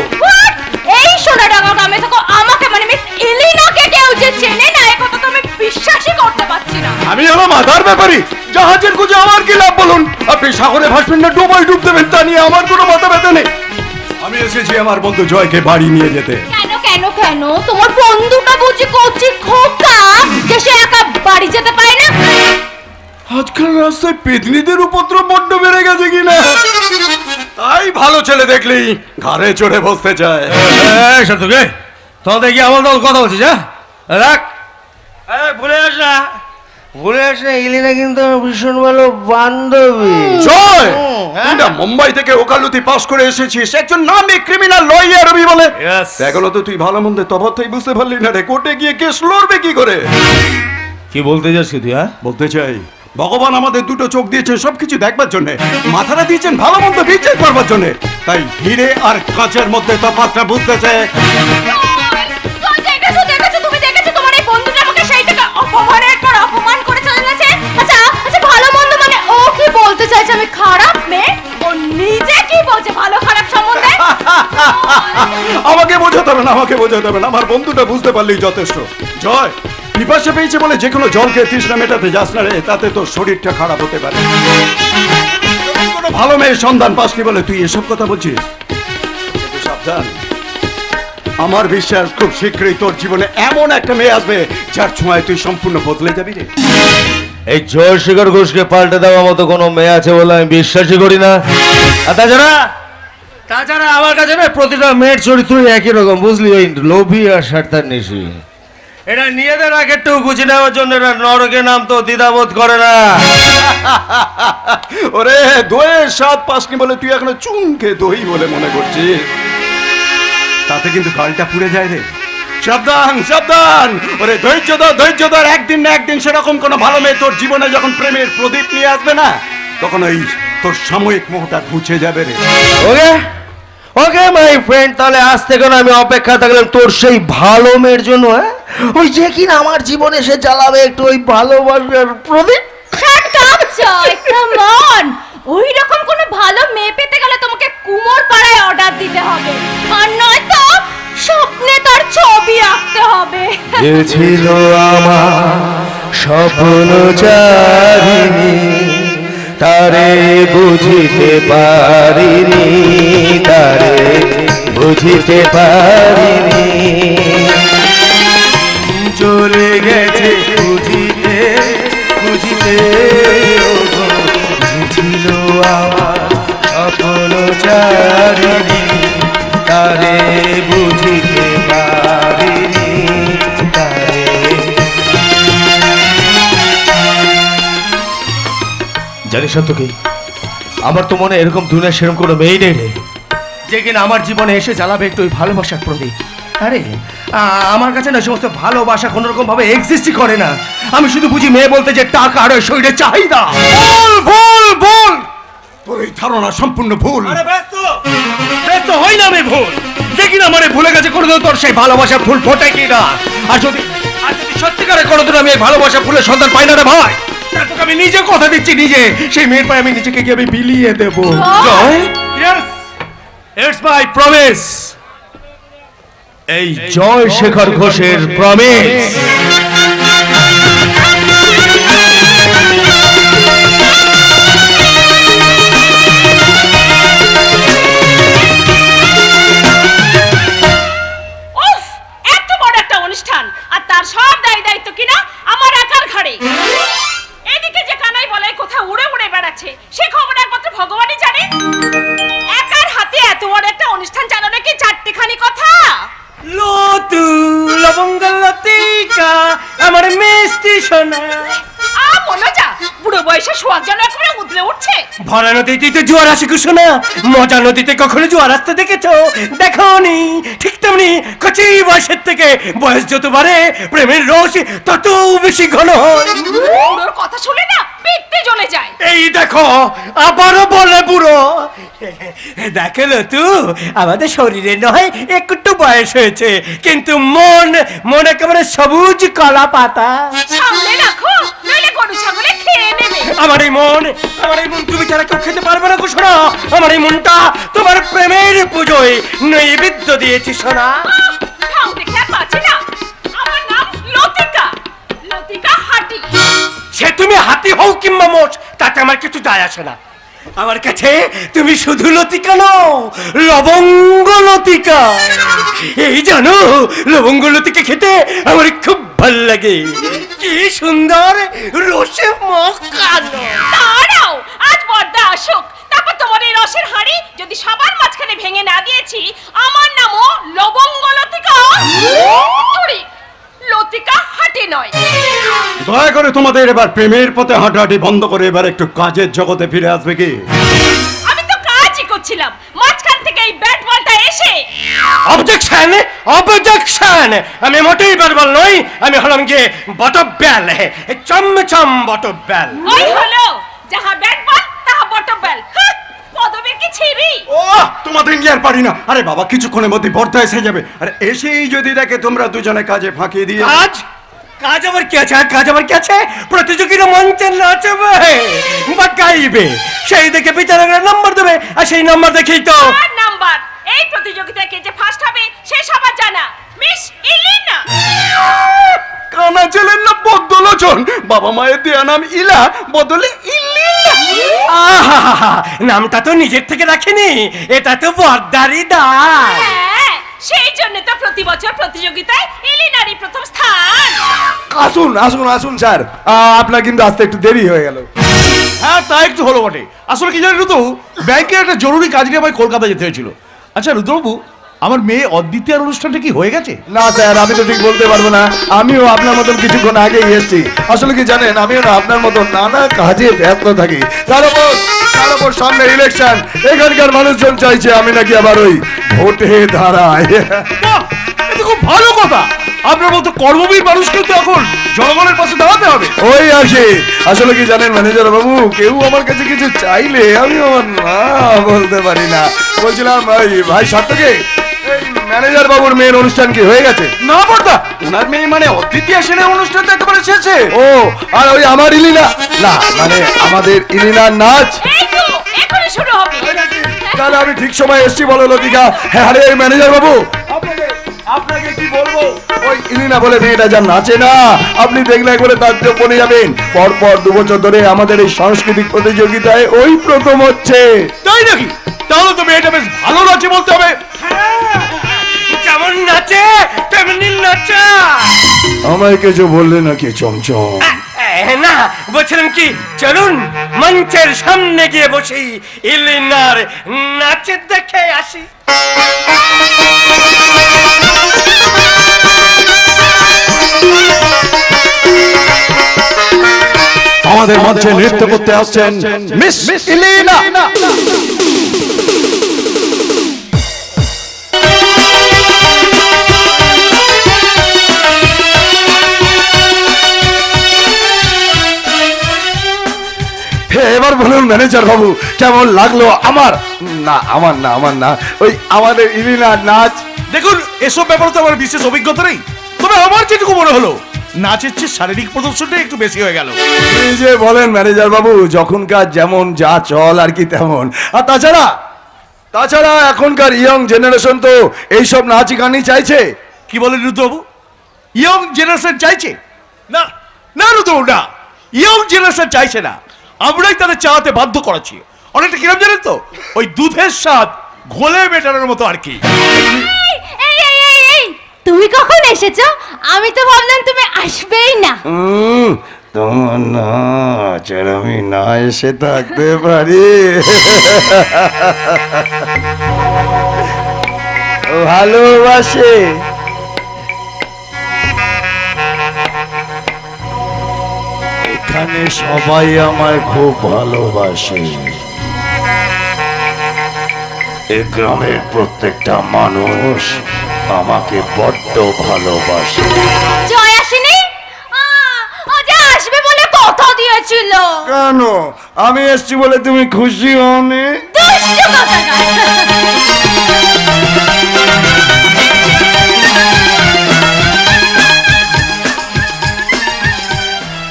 এই সোনাডাঙ্গা গ্রামে থাকো আমাকে মানে মিস এলিনাকে কেউ যে চেনে না এই কথা তো আমি বিশ্বাসই করতে পারছি না। আমি হলো মাথার ব্যাপারী, জাহাজের খুঁজে আমার কি লাভ বলুন? আপনি সাগরে ভাসবেন না ডুবাই ডুব দেবেন তা নিয়ে আমার কোনো মাথা ব্যথা নেই। আমি এসেছি আমার বন্ধু জয়কে বাড়ি নিয়ে যেতে। কেন কেন কেন? তোমার বন্ধুটা বুঝি কচি খোকা যে সে একা বাড়ি যেতে পারে না? আজকাল রাস্তায় পেতনিদের উপদ্রব বড্ড বেড়ে গেছে কিনা, তাই ভালো ছেলে দেখলেই ঘাড়ে চড়ে বসতে চায়। সত্যকে তো দেখি আমার দল কথা বলছিস, হ্যাঁ রাখ। ভুলে আস না, ভুলে আস না, ইলিনা কিন্তু ভীষণ ভালো বান্ধবী। জয়, তুই না মুম্বাই থেকে ওকালতি পাস করে এসেছিস, একজন নামী ক্রিমিনাল লয়ার রবি বলে। এখনো তো তুই ভালো মন্দের তফাৎই বুঝতে পারলি না রে। কোর্টে গিয়ে কেস লড়বে কি করে? কি বলতে যাচ্ছি তুই? হ্যাঁ বলতে চাই ভগবান আমাদের দুটো চোখ দিয়েছেন সবকিছু দেখবার জন্য, মাথাটা দিয়েছেন ভালো মন্দ বিচার করবার জন্য, তাই হিরে আর কাঁচের মধ্যে তফাৎটা বুঝতে চায়। তুমি দেখেছো তোমার এই বন্ধুটা আমাকে সেই থেকে অপমানের পর অপমান করে চলে গেছে। আচ্ছা আচ্ছা ভালো মন্দ মানে ও কি বলতে চাইছে আমি খারাপ মেয়ে? ও নিজে কি বলছে ভালো খারাপ সম্বন্ধে? আমাকে বোঝাতে হবে না, আমাকে বোঝাতে হবে না, আমার বন্ধুটা বুঝতে পারলেই যথেষ্ট। জয়, পিপাসা পেয়েছে বলে যে কোনো জলকে তৃষ্ণা মেটাতে যাস না রে, তাতে তোর শরীরটা খারাপ হতে পারে। কোনো ভালো মেয়ের সন্ধান পাসনি বলে তুই এসব কথা বলছিস। সাবধান, আমার বিশ্বাস খুব শীঘ্রই তোর জীবনে এমন একটা মেয়ে আসবে যার ছোঁয়ায় তুই সম্পূর্ণ বদলে যাবি রে। এই জয়শেখর ঘোষকে পাল্টে দেওয়ার মতো কোনো মেয়ে আছে বলে আমি বিশ্বাসই করি না। আর তাছাড়া আমার কাছে না প্রতিটা মেয়ের চরিত্রই একই রকম, বুঝলি? ওই লোভী আর স্বার্থার নিশি। এটা নিজেদের আগেরটাও গুছিয়ে নেওয়ার জন্য এরা নরকে নাম তো দ্বিধাবোধ করে না। ওরে দইয়ের স্বাদ পাসনি বলে তুই এখনো চুনকে দই বলে মনে করছিস, তাতে কিন্তু গালটা পুড়ে যায় রে। সাবধান সাবধান, ওরে ধৈর্য ধর, একদিন না একদিন সেরকম কোনো ভালো মেয়ে তোর জীবনে যখন প্রেমের প্রদীপ নিয়ে আসবে না, তখন ওই তোর সাময়িক মোহটা ঘুচে যাবে রে। ওকে ওকে মাই ফ্রেন্ড, তাহলে আজ থেকে আমি অপেক্ষা থাকলাম তোর সেই ভালো মেয়ের জন্য। হ্যাঁ, ওই যে কিনা আমার জীবনে সে জ্বালাবে একটু ওই ভালোবাসার প্রদীপ। Shut up Joy, come on. ওই রকম কোনো ভালো মেয়ে পেতে গেলে তোমাকে কুমোর পাড়ায় অর্ডার দিতে হবে, আর নয়তো স্বপ্নে তার ছবি আঁকতে হবে। যে ছিল আমার স্বপ্ন চারিণী, তারে বুঝিতে পারিনি, তারে বুঝিতে পারিনি, চলে গেছে বুঝিতে বুঝিতে, ছিল আমার স্বপ্ন চারিণী, তারে বুঝিতে পারিনি, তারে। জানিস তো কি, আমার তো মনে এরকম দুনিয়া সেরকম কোনো মেয়ে নেই রে, যে কিনা আমার জীবনে এসে জ্বালাবে একটু ওই ভালোবাসার প্রদীপ। আরে আমার কাছে না সমস্ত ভালোবাসা কোনো রকম ভাবে এক্সিস্টই করে না। আমি শুধু বুঝি মেয়ে বলতে যে টাকা আর ওই শরীরের চাহিদা। ভুল তোর এই ধারণা সম্পূর্ণ ভুল। ব্যস্ত হই না আমি ভুল, যে কিনা মানে ভুলে গেছে কোনোদিন তোর সেই ভালোবাসার ফুল ফোটে কিনা। আর যদি সত্যিকারে কোনোদিন আমি এই ভালোবাসা ফুলের সন্ধান পাই না রে ভাই, তোকে আমি নিজে কথা দিচ্ছি, নিজে সেই মেয়ের পায়ে আমি নিজেকে গিয়ে আমি বিলিয়ে দেবো। জয়, ইয়েস, ইটস মাই প্রমিস, এই জয়শেখর ঘোষের প্রমিস। এত বড় একটা অনুষ্ঠান আর তার সব দায়িত্ব কিনা আমার একার ঘাড়ে। এদিকে যে কানাই বলাই কোথাও উড়ে উড়ে বেড়াচ্ছে সে খবর একমাত্র ভগবানই জানে। একার হাতে এত বড় একটা অনুষ্ঠান চালানো কি চারটিখানি কথা? লতু লবঙ্গ লতিকা আমার মিষ্টি সোনা। মনে যা বুড়ো বয়সে সোয়াগ যেন একেবারে উতলে উঠছে। ভরা নদীতে তো জোয়ার আসে শোনা, মজা নদীতে কখনো জোয়ার আসতে দেখেছো? দেখোনি? ঠিক তেমনি কচি বয়সের থেকে বয়স যত বাড়ে প্রেমের রস তত বেশি ঘন হয়। ওর কথা শুনে না পিত্তে জ্বলে যায়। এই দেখো আবারও বলে বুড়ো। দেখলো তু আমাদের শরীরে নয় একটু বয়স হয়েছে, কিন্তু মন একেবারে সবুজ কলা পাতা। সামনে রাখো নইলে গরু ছাগলে খেয়ে নেবে। আমার এই মন তুমি ছাড়া কেউ খেতে পারবে না গো সোনা। আমার এই মনটা তোমার প্রেমের পুজোয় নৈবেদ্য দিয়েছি সোনা। ঢং দেখে আর পাচ্ছি না। আমার নাম লতিকা, লতিকা হাটি। সে তুমি হাতি হও কিংবা মোষ তাতে আমার কিছু যায় আসে না। আমার কাছে তুমি শুধু লতিকা নও, লবঙ্গ লতিকা। এই জানো লবঙ্গ লতিকা খেতে আমার খুব ভাল লাগে। কি সুন্দর রসে মাখানো। দাঁড়াও, আজ বর্দা আসুক, তারপর তোমার এই রসের হাঁড়ি যদি সবার মাঝখানে ভেঙে না দিয়েছি, আমার নামও লবঙ্গ লতিকা। লতিকা হাটি নয়। দয়া করে তোমাদের এবার প্রেমের পথে হাঁটাহাঁটি বন্ধ করে এবার একটু কাজের জগতে ফিরে আসবে কি? আমি তো কাজই করছিলাম, মাঝখান থেকে এই ব্যাট বলটা এসে। Objection, objection. আমি মোটেই বারবার নই, আমি হলাম গিয়ে বটব্যাল, চমচম বটব্যাল। ওই হলো যাহা ব্যাট বল তাহা বটব্যাল। পদবীর কি ছিরি? ও তোমাদের নিয়ে আর পারি না। আরে বাবা কিছুক্ষণের মধ্যে বর্দা এসে যাবে। আরে এসেই যদি দেখে তোমরা দুজনে কাজে ফাঁকি দিয়ে কাজ আবার কি আছে? কাজ আবার কি আছে? প্রতিযোগীরা মঞ্চে নাচবে বা গাইবে, সেই দেখে বিচারকরা নম্বর দেবে, আর সেই নম্বর দেখেই তো নাম্বার। এই প্রতিযোগিতায় কে যে ফার্স্ট হবে সে সবার জানা, মিস ইলিনা। কানা ছিলেন না বদলোচন, বাবা মায়ের দেয়া নাম ইলা বদলে ইল্লি। আহা, নামটা তো নিজের থেকে রাখিনি, এটা তো বর্দারি দান। হ্যাঁ, সেই জন্য তো প্রতি বছর প্রতিযোগিতায় ইলিনারই প্রথম স্থান। আসুন আসুন আসুন স্যার, আপনার কিন্তু আসতে একটু দেরি হয়ে গেল। হ্যাঁ তা একটু হলো বটে। আসলে কি জানি ঋতু, ব্যাংকে একটা জরুরি কাজ নিয়ে আমায় কলকাতা যেতে হয়েছিল। আচ্ছা ঋতুবাবু, আমার মেয়ে অদ্বিতীয়ার অনুষ্ঠানটা কি হয়ে গেছে? না স্যার, আমি তো ঠিক বলতে পারবো না। আমিও আপনার মতন কিছুক্ষণ আগেই এসেছি। আসলে কি জানেন, আমিও না আপনার মতন নানা কাজে ব্যস্ত থাকি। তার উপর সামনে ইলেকশন, এখানকার মানুষজন চাইছে আমি নাকি আবার ওই ভোটে দাঁড়াই। বাহ, এটা খুব ভালো কথা। আপনার মতো কর্মবীর মানুষ কিন্তু এখন জনগণের পাশে দাঁড়াতে হবে। ওই আর কি, আসলে কি জানেন ম্যানেজার বাবু, কেউ আমার কাছে কিছু চাইলে আমি আমার না বলতে পারি না। বলছিলাম ভাই সার্থকে, এই ম্যানেজার বাবুর মেয়ের অনুষ্ঠান কি হয়ে গেছে? না বর্দা, ওনার মেয়ে মানে অদ্বিতীয়া সেনের অনুষ্ঠান তো একেবারে শেষে। ও, আর ওই আমার ইলিনা, না মানে আমাদের ইলিনার নাচ। এই তো এখনই শুরু হবে। তাহলে আমি ঠিক সময় এসছি বলো লতিকা। হ্যাঁ আরে ম্যানেজার বাবু, আপনাকে কি বলবো, ওই ইলিনা বলে মেয়েটা যা নাচে না, আপনি দেখলে একবারে তাজ্জব বনে যাবেন। পরপর 2 বছর ধরে আমাদের এই সাংস্কৃতিক প্রতিযোগিতায় ওই প্রথম হচ্ছে। তাই নাকি? তাহলে তো মেয়েটা বেশ ভালো নাচে বলতে হবে। যেমন নাচে তেমনি নাচা। আমায় কিছু বললে নাকি চমচম? না, বলছিলাম কি, চলুন মঞ্চের সামনে গিয়ে বসি, ইলিনার নাচে দেখে আসি। আমাদের মঞ্চে নৃত্য করতে আসছেন মিস ইলিনা। এবার বলুন ম্যানেজার বাবু, কেমন লাগলো আমার না ওই আমাদের ইলিনার নাচ? দেখুন, এসব ব্যাপারে তো আমার বিশেষ অভিজ্ঞতা নেই, তবে আমার যেটুকু মনে হলো নাচের চেয়ে শারীরিক প্রদর্শনটা একটু বেশি হয়ে গেল। এই যে বলেন ম্যানেজার বাবু, যখনকার যেমন যা চল আর কি তেমন। আর তাছাড়া এখনকার ইয়ং জেনারেশন তো এইসব নাচ গানই চাইছে। কি বলেন ঋতুবাবু, ইয়ং জেনারেশন চাইছে? না না ঋতুবাবু, না, ইয়ং জেনারেশন চাইছে না, আমরাই তাদের চাওয়াতে বাধ্য করাচ্ছি। অনেকটা কিরম জানেন তো, ওই দুধের স্বাদ ঘোলে মেটানোর মতো আর কি। তুমি কখন এসেছো? আমি তো ভাবলাম তুমি আসবেই না। তোমার নাচ আর আমি না এসে থাকতে পারি? ভালোবাসে এখানে সবাই আমায় খুব ভালোবাসে। এ গ্রামের প্রত্যেকটা মানুষ আমাকে বড্ড ভালোবাসে। জয় আসেনি? ও যে আসবে বলে কথা দিয়েছিল। কেন আমি এসছি বলে তুমি খুশি হওনি? দুষ্টু কোথাকার।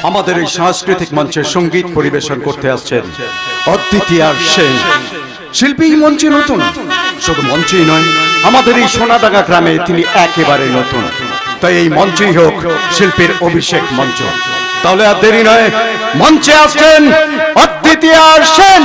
আমাদের এই সাংস্কৃতিক মঞ্চে সঙ্গীত পরিবেশন করতে আসছেন অদ্বিতীয় সেন। শিল্পী এই মঞ্চে নতুন, শুধু মঞ্চেই নয়, আমাদের এই সোনাডাঙ্গা গ্রামে তিনি একেবারে নতুন। তাই এই মঞ্চেই হোক শিল্পীর অভিষেক মঞ্চ। তাহলে আর দেরি নয়, মঞ্চে আসছেন অদ্বিতীয় সেন।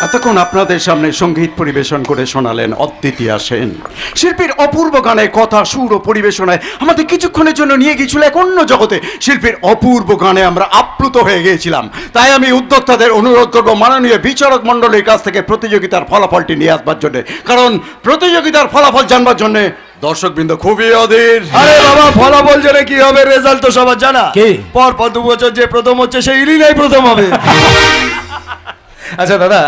এতক্ষণ আপনাদের সামনে সঙ্গীত পরিবেশন করে শোনালেন অদ্বিতীয় সেন। শিল্পীর অপূর্ব গানে কথা, সুর ও পরিবেশনায় আমাদের কিছুক্ষণের জন্য নিয়ে গিয়েছিল এক অন্য জগতে। শিল্পীর অপূর্ব গানে আমরা আপ্লুত হয়ে গিয়েছিলাম। তাই আমি উদ্যোক্তাদের অনুরোধ করবো মাননীয় বিচারক মণ্ডলীর কাছ থেকে প্রতিযোগিতার ফলাফলটি নিয়ে আসবার জন্য, কারণ প্রতিযোগিতার ফলাফল জানবার জন্য দর্শকবৃন্দ খুবই অধীর। আরে বাবা, ফলাফল জেনে কি হবে? রেজাল্ট তো সবার জানা। পর পর 2 বছর যে প্রথম হচ্ছে সেই ইলিনাই প্রথম হবে। আচ্ছা দাদা,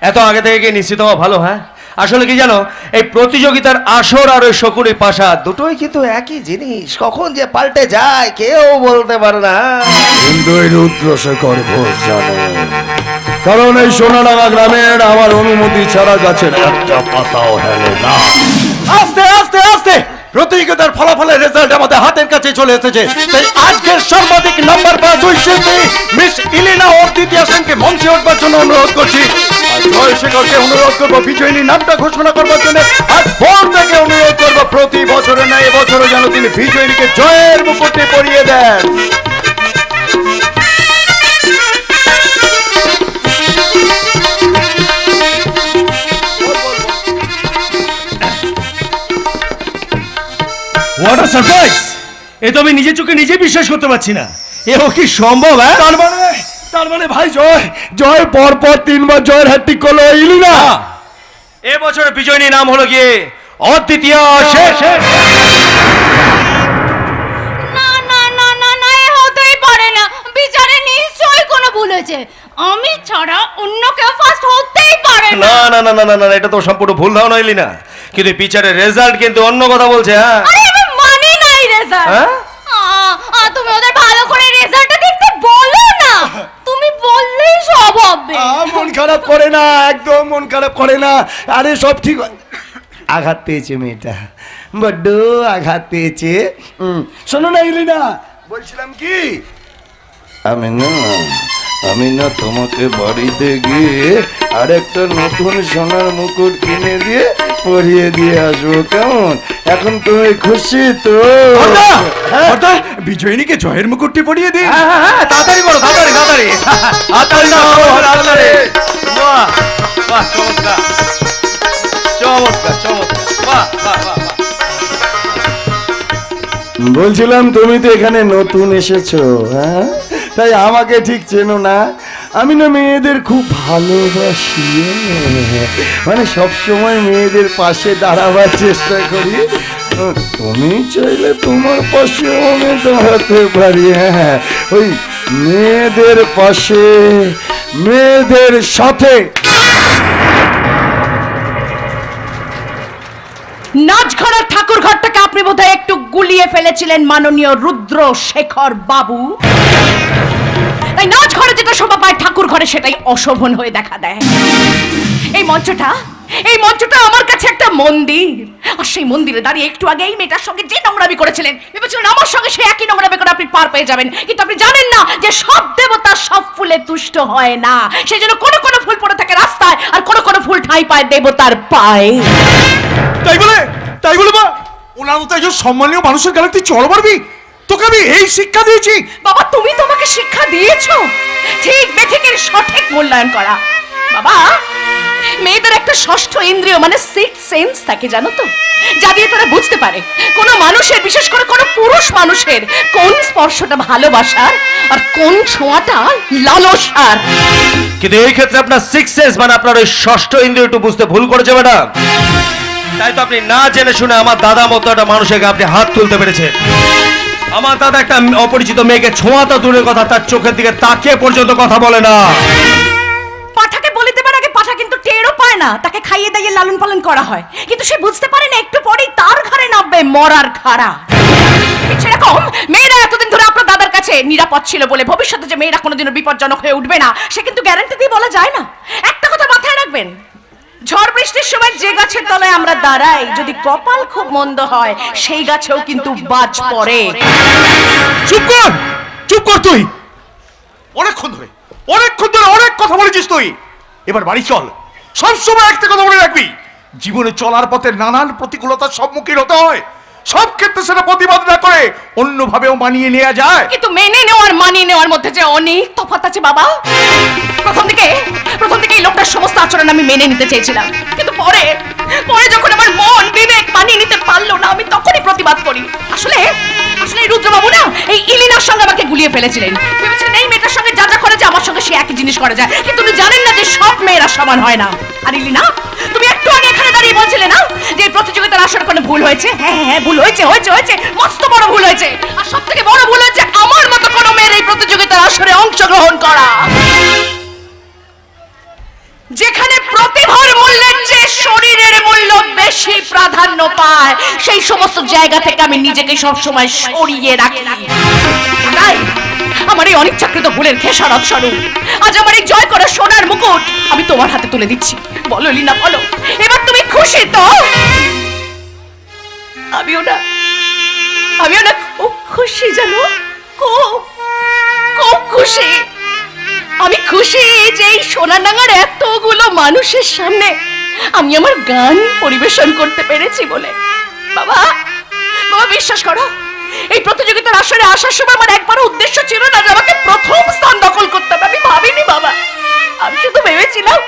এত আগে থেকে কি নিশ্চিত হওয়া ভালো? হ্যাঁ, আসলে কি জানো, এই প্রতিযোগিতার আসর আর ওই শকুনি পাশা দুটোই কিন্তু একই জিনিস, কখন যে পাল্টে যায় কেউ বলতে পারে না। কিন্তু এই রুদ্রশেখর ঘোষ জানে, কারণ এই সোনাডাঙ্গা গ্রামের আমার অনুমতি ছাড়া গাছের একটা পাতাও হেলে না। আস্তে আস্তে আস্তে প্রতিযোগিতার ফলাফলের রেজাল্ট আমাদের হাতের কাছে চলে এসেছে। তাই আজকের সর্বাধিক নাম্বার পাওয়া দুই শিল্পী মিস ইলিনা অদ্বিতীয় সেনকে মঞ্চে উঠবার জন্য অনুরোধ করছি। আর জয়শেখরকে অনুরোধ করবো বিজয়িনী নামটা ঘোষণা করবার জন্য। আর বোন থেকে অনুরোধ করবো প্রতি বছরে না এবছরও যেন তিনি বিজয়িনীকে জয়ের মুকুটে পরিয়ে দেন। What a surprise! এ তো আমি নিজের চোখে নিজে বিশ্বাস করতে পারছি না। এ কি সম্ভব? হ্যাঁ, তার মানে ভাই জয় পর পর 3 বার জয়ের হ্যাট্রিক করলো ইলিনা। এ বছরের বিজয়ী নাম হলো গিয়ে অদ্বিতীয় সেন। না না না না না, এ হতেই পারে না। বিচারে নিশ্চয়ই কোনো ভুল হয়েছে। আমি ছাড়া অন্য কেউ ফার্স্ট হতেই পারে না। না না না না না, এটা তো সম্পূর্ণ ভুল ধারণা ইলিনা। কিন্তু পিচারের রেজাল্ট কিন্তু অন্য কথা বলছে। হ্যাঁ আরে আমি মানি নাই রেজাল্ট। তুমি ওদের ভালো করে রেজাল্টটা দেখতে বলো না, তুমি বললেই সব হবে। মন খারাপ করে না, একদম মন খারাপ করে না। আরে সব ঠিক। আঘাত পেয়েছে মেয়েটা, বড্ড আঘাত পেয়েছে। শোনো না ইলিনা, বলছিলাম কি, আমি না তোমাকে বাড়িতে গিয়ে আরেকটা নতুন সোনার মুকুট কিনে দিয়ে পরিয়ে দিয়ে আসবো, কেমন? এখন তুমি খুশি তো? বিজয়িনীকে জয়ের মুকুটটি পরিয়ে দিই। তাড়াতাড়ি করো, তাড়াতাড়ি তাড়াতাড়ি। বাহ বাহ, চমৎকার চমৎকার চমৎকার, বাহ বাহ বাহ। বলছিলাম তুমি তো এখানে নতুন এসেছো, হ্যাঁ, তাই আমাকে ঠিক চেনো না। আমি না মেয়েদের খুব ভালোবাসি, মানে সবসময় মেয়েদের পাশে দাঁড়াবার চেষ্টা করি। তুমি চাইলে তোমার পাশে আমি দাঁড়াতে পারি। হ্যাঁ, ওই মেয়েদের পাশে, মেয়েদের সাথে। নাচঘরের ঠাকুর ঘরটাকে আপনি বোধহয় একটু গুলিয়ে ফেলেছিলেন মাননীয় রুদ্রশেখর বাবু। তাই নাচঘরে যেটা শোভা পায় ঠাকুর ঘরে সেটাই অশোভন হয়ে দেখা দেয়। এই মঞ্চটা আমার কাছে একটা মন্দির, আর সেই মন্দিরে দাঁড়িয়ে একটু আগে এই মেয়েটার সঙ্গে যে নোংরামি করেছিলেন, ভেবেছিলেন আমার সঙ্গে সেই একই নোংরামি করে আপনি পার পেয়ে যাবেন। কিন্তু আপনি জানেন না যে সব দেবতা সব ফুলে তুষ্ট হয় না, সেই জন্য কোনো কোনো ফুল পড়ে থাকে রাস্তায়, আর কোনো কোনো ফুল ঠাঁই পায় দেবতার পায়ে। তাই বলে মা, ওনার মতো একজন সম্মানীয় মানুষের গালে তুই চড় মারবি? তোকে আমি এই শিক্ষা দিয়েছি। বাবা, তুমি তোমাকে শিক্ষা দিয়েছো ঠিক বেঠিকের সঠিক মূল্যায়ন করা। বাবা, মেয়েদের একটা ষষ্ঠ ইন্দ্রিয় মানে সিক্স সেন্স থাকে, জানো তো, যা দিয়ে তারা বুঝতে পারে কোন মানুষের, বিশেষ করে কোন পুরুষ মানুষের কোন স্পর্শটা ভালোবাসার আর কোন ছোঁয়াটা লালসার। কিন্তু এই ক্ষেত্রে আপনার সিক্স সেন্স মানে আপনার ওই ষষ্ঠ ইন্দ্রিয় একটু বুঝতে ভুল করেছে ম্যাডাম। তাই তো আপনি না জেনে শুনে আমার দাদা মতো একটা মানুষের আপনি হাত তুলতে পেরেছেন। আমার দাদা একটা অপরিচিত মেয়েকে ছোঁয়াটা দূরের কথা, তার চোখের দিকে তাকিয়ে পর্যন্ত কথা বলে না। পাঠাকে বলে দেবার আগে পাঠা কিন্তু টেরও পায় না, তাকে খাইয়ে দাইয়ে লালন পালন করা হয়, কিন্তু সে বুঝতে পারে না একটু পরেই তার ঘরে নামবে মরার খাড়া। সেরকম মেয়েরা এতদিন ধরে আপনার দাদার কাছে নিরাপদ ছিল বলে ভবিষ্যতে যে মেয়েরা কোনোদিনও বিপজ্জনক হয়ে উঠবে না সে কিন্তু গ্যারান্টি দিয়ে বলা যায় না। একটা কথা মাথায় রাখবেন, ঝড় বৃষ্টির সময় যে গাছের তলায় আমরা দাঁড়াই, যদি কপাল খুব মন্দ হয় সেই গাছেও কিন্তু বাজ পড়ে। চুপ কর তুই। অনেকক্ষণ ধরে অনেক কথা বলেছিস তুই, এবার বাড়ি চল। সবসময় একটা কথা মনে রাখবি, জীবনে চলার পথে নানান প্রতিকূলতার সম্মুখীন হতে হয়, সব ক্ষেত্রে সেটা প্রতিবাদ না করে অন্যভাবেও মানিয়ে নেওয়া যায়। কিন্তু মেনে নেওয়ার মানিয়ে নেওয়ার মধ্যে যে অনেক তফাৎ আছে বাবা। প্রথম দিকে এই লোকটার সমস্ত আচরণ আমি মেনে নিতে চেয়েছিলাম, কিন্তু পরে যখন আমার মন বিবেক মানিয়ে নিতে পারলো না, আমি তখনই প্রতিবাদ করি। আসলে রুদ্রবাবু না এই ইলিনার সঙ্গে আমাকে গুলিয়ে ফেলেছিলেন। ভেবেছিলেন এই মেয়েটার সঙ্গে যা যা করে যায় আমার সঙ্গে সে একই জিনিস করে যায়, কিন্তু উনি জানেন না যে সব মেয়েরা সমান হয় না। আর ইলিনা, তুমি একটু আগে এখানে দাঁড়িয়ে বলছিলে না যে প্রতিযোগিতার আসলে কোনো ভুল হয়েছে? হ্যাঁ ভুল হয়েছে, মস্ত বড় ভুল হয়েছে। আর সব থেকে বড় ভুল হয়েছে আমার মতো কোনো মেয়ের এই প্রতিযোগিতার আসরে অংশগ্রহণ করা, যেখানে প্রতিভার মূল্যের চেয়ে শরীরের মূল্য বেশি প্রাধান্য পায়। সেই সমস্ত জায়গা থেকে আমি নিজেকে সবসময় সরিয়ে রাখি। তাই আমার এই অনিচ্ছাকৃত ভুলের খেসারত স্বরূপ আজ আমার এই জয় করা সোনার মুকুট আমি তোমার হাতে তুলে দিচ্ছি। বলো লীনা, বলো, এবার তুমি খুশি তো? আমিও না খুব খুশি, জানো, খুব খুশি। আমি খুশি যে এই সোনাডাঙ্গার এতগুলো মানুষের সামনে আমি আমার গান পরিবেশন করতে পেরেছি বলে। বাবা বিশ্বাস করো, এই প্রতিযোগিতার আসরে আসার সময় আমার একবারও উদ্দেশ্য ছিল না যে আমাকে প্রথম স্থান দখল করতে হবে। আমি ভাবিনি বাবা, আমি শুধু ভেবেছিলাম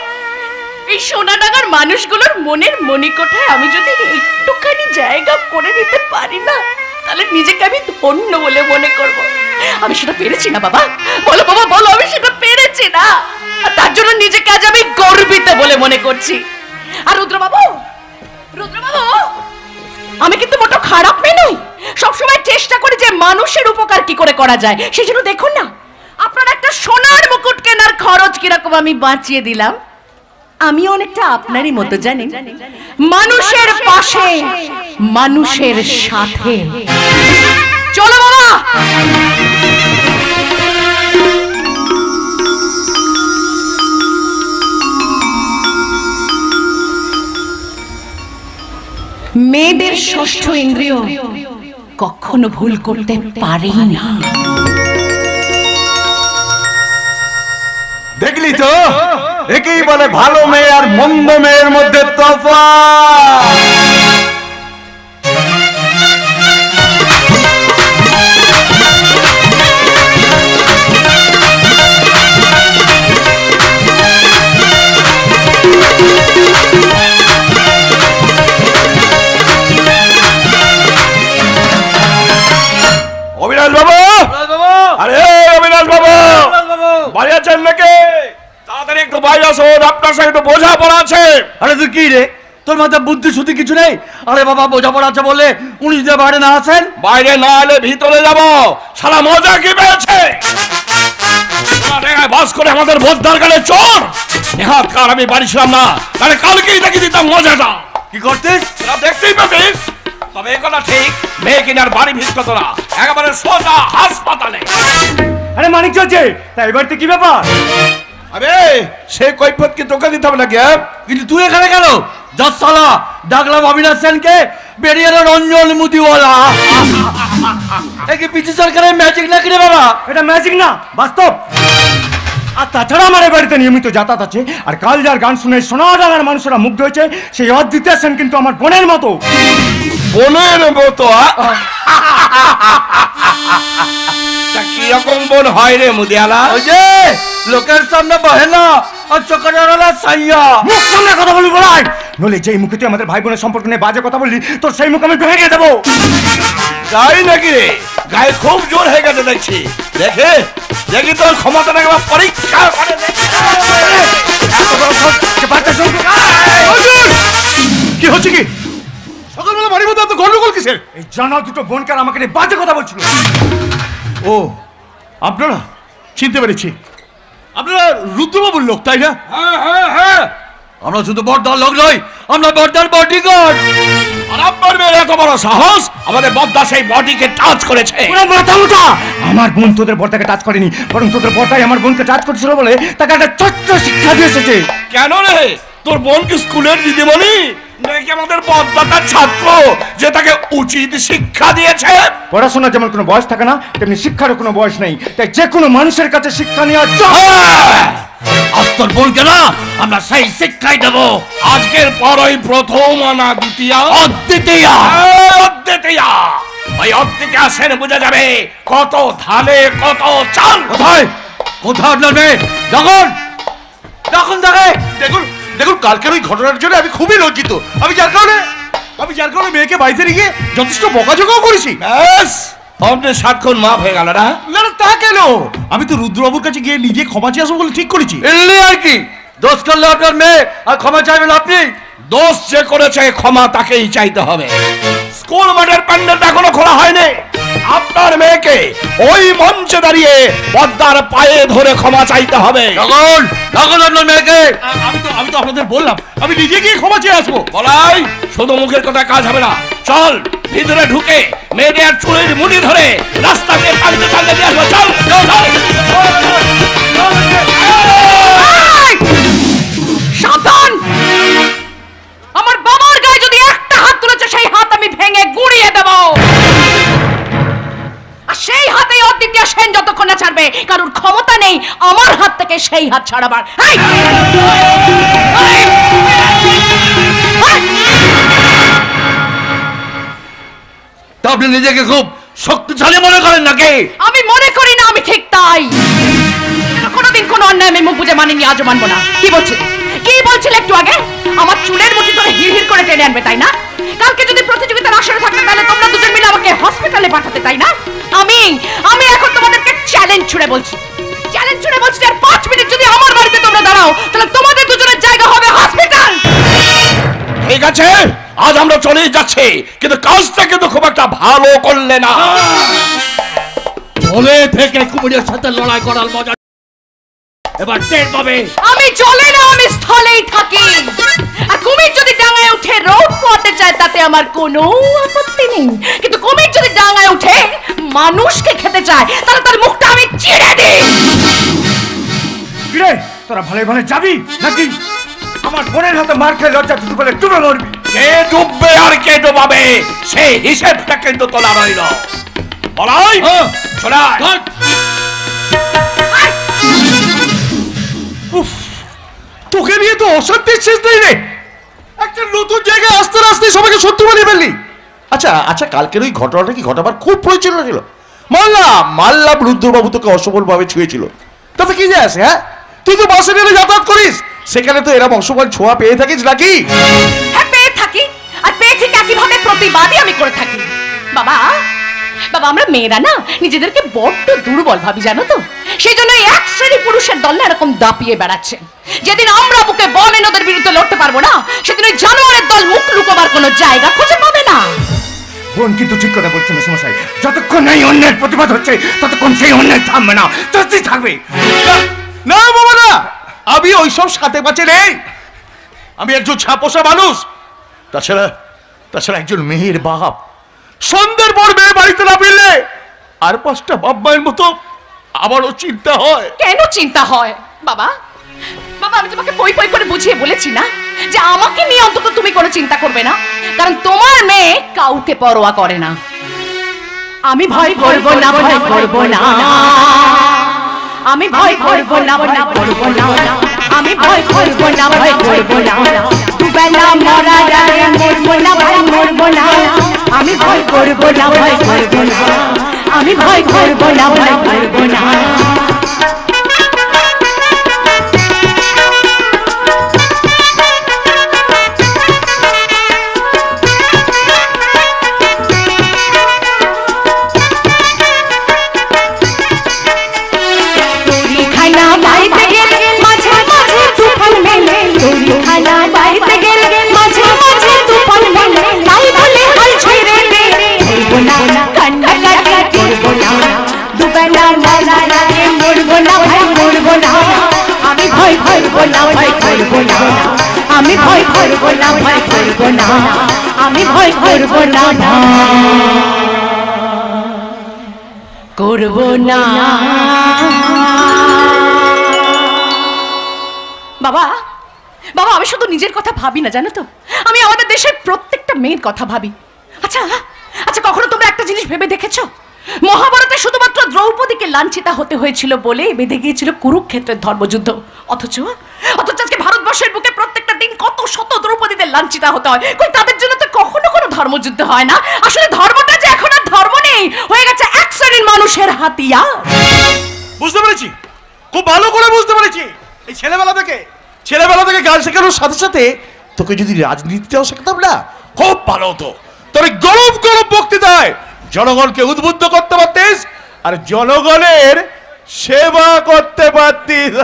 এই সোনাডাঙ্গার মানুষগুলোর মনের মণিকোঠায় আমি যদি একটুখানি জায়গা করে নিতে পারি না, তাহলে নিজেকে আমি ধন্য বলে মনে করব। আমি সেটা পেরেছি না বাবা, বলো বাবা বলো, আমি সেটা পেরেছি না, আর তার জন্য নিজেকে আজ আমি গর্বিত বলে মনে করছি। আর রুদ্রবাবু, আমি কিন্তু মোটো খারাপ মেয়ে নই, সবসময় চেষ্টা করি যে মানুষের উপকার কি করে করা যায়। সেই জন্য দেখুন না, আপনার একটা সোনার মুকুট কেনার খরচ কিরকম আমি বাঁচিয়ে দিলাম। আমি অনেকটা আপনারই মতো জানেন, মানুষের পাশে, মানুষের সাথে। চলো বাবা। মেয়েদের ষষ্ঠ ইন্দ্রিয় কখনো ভুল করতে পারেই না। দেখলি তো, একেই বলে ভালো মেয়ে আর মন্দ মেয়ের মধ্যে তফাৎ। অবিনাশ বাবু, আরে অবিনাশ বাবু, বাড়ি আছেন নাকি? তাড়াতাড়ি একটু বাইরে আসুন, আপনার সঙ্গে একটু বোঝাপড়া আছে। আরে তুই কি রে, তোর মাথায় বুদ্ধি শুদ্ধি কিছু নেই? আরে বাবা, বোঝাপড়া আছে বলে 19 দিন বাইরে না আছেন? বাইরে না এলে ভিতরে যাব। শালা মজা কি পেয়েছে? বাস করে আমাদের বোদ্ধার গালে চোর। নেহাত কাল আমি বাড়ি ছিলাম না, তাহলে কালকেই দেখে দিতাম মজাটা। কি করতিস? দেখতেই পেতিস। তবে এ কথা ঠিক, মেয়ে কিনার বাড়ি ভিড়ত না, একেবারে সোজা হাসপাতালে। আরে মানিক চলছে, তাই এবার কি ব্যাপার? আরে সে কৈফত কি তোকে দিতে হবে নাকি? কিন্তু তুই এখানে কেন? যত সালা ডাকলাম অবিনাশ সেনকে, বেরিয়ে এলো রঞ্জন মুদিওয়ালা। একে পিছু সরকারের ম্যাজিক নাকি রে বাবা? এটা ম্যাজিক না, বাস্তব। আর তাছাড়া আমার এই বাড়িতে নিয়মিত যাতায়াত আছে। আর কাল যার গান শুনে সোনাডাঙ্গার মানুষেরা মুগ্ধ হয়েছে, সেই অদ্বিতীয় সেন কিন্তু আমার বোনের মতো। বোনের মতো? কিরকম বোন হয় রে মুদিয়ালা? ওই যে লোকের সামনে বহে না আর চোখের আড়ালে সাইয়া। মুখ সামনে কথা বলবি বলাই, নলে যেই মুখে তুই আমাদের ভাই বোনের সম্পর্ক নিয়ে বাজে কথা বললি, তোর সেই মুখ আমি ভেঙে দেবো। তাই নাকি রে? গায়ে খুব জোর হয়ে গেছে দেখছি। দেখে দেখি তোর ক্ষমতা নাকি পরীক্ষা করে। কি হচ্ছে কি? সকালবেলা বাড়ির মধ্যে এত গন্ডগোল কিসের? এই জানা দুটো বোনকার আমাকে নিয়ে বাজে কথা বলছিল। ও, আপনারা? চিনতে পেরেছি, আপনারা রুদ্রবাবুর লোক, তাই না? হ্যাঁ হ্যাঁ হ্যাঁ, আমরা শুধু বড়দার লোক নই, আমরা বড়দার বডিগার্ড। আর আপনার মেয়ের এত বড় সাহস আমাদের বদ্দা সেই বডিকে টাচ করেছে। আমার বোন তোদের বড়টাকে টাচ করেনি, বরং তোদের বড়টাই আমার বোনকে টাচ করেছিল বলে তাকে একটা ছোট্ট শিক্ষা দিয়ে এসেছে। কেন রে? তোর বোন কি স্কুলের দিদিমণি নাকি আমাদের বদ্দাটার ছাত্র যে তাকে উচিত শিক্ষা দিয়েছে? পড়াশোনার যেমন কোনো বয়স থাকে না, তেমনি শিক্ষারও কোনো বয়স নেই। তাই যে কোনো মানুষের কাছে শিক্ষা নেওয়া আজ তোর বোনকে না আমরা সেই শিক্ষাই দেব। আজকের পরই প্রথম আনা দ্বিতীয় অদ্বিতীয়া। অদ্বিতীয়া, ওই অদ্বিতীয়া সেন বুঝে যাবে কত ধানে কত চাল। কোথায় কোথায় আপনার মেয়ে? যখন যখন দেখে দেখুন দেখুন, কালকের ওই ঘটনার জন্য আমি খুবই লজ্জিত। আমি যার কারণে মেয়েকে বাড়িতে রেখে যথেষ্ট বকাঝকাও করেছি। ব্যাস, অমনি সাতক্ষণ মাপ হয়ে গেল না? না না, তা কেন? আমি তো রুদ্রবাবুর কাছে গিয়ে নিজে ক্ষমা চেয়ে আসবো বলে ঠিক করেছি। এলি আর কি, দোষ করলে আপনার মেয়ে আর ক্ষমা চাইবেন আপনি? দোষ যে করেছে ক্ষমা তাকেই চাইতে হবে। স্কুল মাঠের প্যান্ডেলটা এখনো খোলা হয়নি। আপনার মেয়েকে ওই মঞ্চে দাঁড়িয়ে পদ্মার পায়ে ধরে ক্ষমা চাইতে হবে। তখন তখন আপনার মেয়েকে আমি তো আপনাদের বললাম, আমি নিজে গিয়ে ক্ষমা চেয়ে আসবো। বলাই শুধু মুখের কথা কাজ হবে না। চল ভিতরে ঢুকে মেয়েদের চুলের মুড়ি ধরে রাস্তাকে টানতে টানতে দিয়ে আসবো। চল চল সাবধান! আমার বাবার গায়ে যদি একটা হাত তুলেছে, সেই হাত আমি ভেঙে গুড়িয়ে দেব। আর সেই হাতে অদ্বিতীয় সেন যতক্ষণ না ছাড়বে, কারোর ক্ষমতা নেই আমার হাত থেকে সেই হাত ছাড়াবার। তা আপনি নিজেকে খুব শক্তিশালী মনে করেন নাকি? আমি মনে করি না, আমি ঠিক তাই। কোনোদিন কোনো অন্যায় আমি মুখ বুঝে মানিনি, আজও মানবো না। কি বলছিলে একটু আগে? আমার চুলের মুঠি ধরে হিড় হিড় করে টেনে আনবে, তাই না? কালকে যদি প্রতিযোগিতার আসরে থাকতে, তাহলে তোমরা দুজন মিলে আমাকে হসপিটালে পাঠাতে, তাই না? আমি এখন তোমাদেরকে চ্যালেঞ্জ ছুড়ে বলছি, যে আর 5 মিনিট যদি আমার বাড়িতে তোমরা দাঁড়াও, তাহলে তোমাদের দুজনের জায়গা হবে হসপিটাল। ঠিক আছে, আজ আমরা চলেই যাচ্ছি, কিন্তু কাজটা কিন্তু খুব একটা ভালো করলে না। চলে থেকে কুমিরের সাথে লড়াই করার মজা এবার টের পাবে। আমি চলে না, আমি স্থলেই থাকি। তাতে আমার কোনো আপত্তি নেই, কিন্তু কুমির যদি ডাঙায় উঠে মানুষকে খেতে চায় তাহলে তার মুখটা আমি চিড়ে দিই। কিরে তোরা ভালো ভালো যাবি নাকি আমার বোনের হাতে মার খেয়ে লজ্জা তুই বলে ডুবে মরবি? কে ডুববে আর কে ডুবাবে সেই হিসেবটা কিন্তু তোলা রইল। বলাই শোনাই তোকে নিয়ে তো অশান্তির শেষ নেই রে। একটা নতুন জায়গায় আস্তে আস্তে সবাইকে শত্রু বানিয়ে ফেললি। আচ্ছা আচ্ছা, কালকের ওই ঘটনাটা কি ঘটাবার খুব প্রয়োজন ছিল? মাল্লাম রুদ্রবাবু তোকে অসফল ভাবে ছুঁয়েছিল, তাতে কি যায় আসে? হ্যাঁ, তুই তো বাসে নেমে যাতায়াত করিস, সেখানে তো এরকম অসফল ছোঁয়া পেয়ে থাকিস নাকি? হ্যাঁ পেয়ে থাকি, আর পেয়ে ঠিক একইভাবে প্রতিবাদই আমি করে থাকি। বাবা বাবা আমরা মেয়েরা না নিজেদেরকে বড্ড দুর্বল ভাবি, জানো তো? সেই জন্য এক শ্রেণী পুরুষের দল না এরকম দাপিয়ে বেড়াচ্ছে। যেদিন আমরা বুকে বলেন ওদের বিরুদ্ধে লড়তে পারবো না, সেদিন ওই জানোয়ারের দল মুখ লুকোবার কোনো জায়গা খুঁজে পাবে না। বোন কিন্তু ঠিক কথা বলছে মেসমশাই, যতক্ষণ এই অন্যায়ের প্রতিবাদ হচ্ছে ততক্ষণ সেই অন্যায় থামবে না, চলতেই থাকবে। না বাবা না, আমি ওইসব সাথে পাচ্ছে নেই। আমি একজন ছাপোষা মানুষ, তাছাড়া একজন মেয়ের বাপ। সন্ধ্যের পর মেয়ে বাড়িতে না ফিরলে আর 5টা বাপ মায়ের মতো আমারও চিন্তা হয়। কেন চিন্তা হয় বাবা? বাবা আমি তোমাকে পই পই করে বুঝিয়ে বলেছি না যে আমাকে নিয়ে অন্তত তুমি কোনো চিন্তা করবে না, কারণ তোমার মেয়ে কাউকে পরোয়া করে না। আমি ভয় করব না, ভয় করব না, আমি ভয় করব না, ভয় করব না, আমি ভয় করব না, ভয় করব না, দুবেলা মরা যায় মরব না, ভয় মরব না, আমি ভয় করব না, ভয় করব না, আমি ভয় করব না, ভয় করব না। আমি ভয় করব না, ভয় করব না, আমি ভয় করব না, ভয় করব না, আমি ভয় করব না, করব না। বাবা বাবা আমি শুধু নিজের কথা ভাবি না, জানো তো? আমি আমাদের দেশের প্রত্যেকটা মেয়ের কথা ভাবি। আচ্ছা আচ্ছা, কখনো তোমরা একটা জিনিস ভেবে দেখেছো? মহাভারতে শুধুমাত্র দ্রৌপদীকে লাঞ্ছিতা হতে হয়েছিল বলে বেঁধে গিয়েছিল কুরুক্ষেত্রের ধর্মযুদ্ধ, অথচ আজকে ভারতবর্ষের বুকে প্রত্যেকটা দিন কত শত দ্রৌপদীদের লাঞ্ছিতা হতে হয়। কই তাদের জন্য তো কখনো কোনো ধর্মযুদ্ধ হয় না। আসলে ধর্মটা যে এখন আর ধর্ম নেই, হয়ে গেছে এক শ্রেণীর মানুষের হাতিয়ার। বুঝতে পেরেছি, খুব ভালো করে বুঝতে পেরেছি। এই ছেলেবেলা থেকে গান শেখানোর সাথে সাথে তোকে যদি রাজনীতিটাও শেখাতাম না, খুব ভালো হতো। তোর গরম গরম বক্তৃতায় জনগণকে উদ্বুদ্ধ করতে পারতিস আর জনগণের সেবা করতে পারতিস।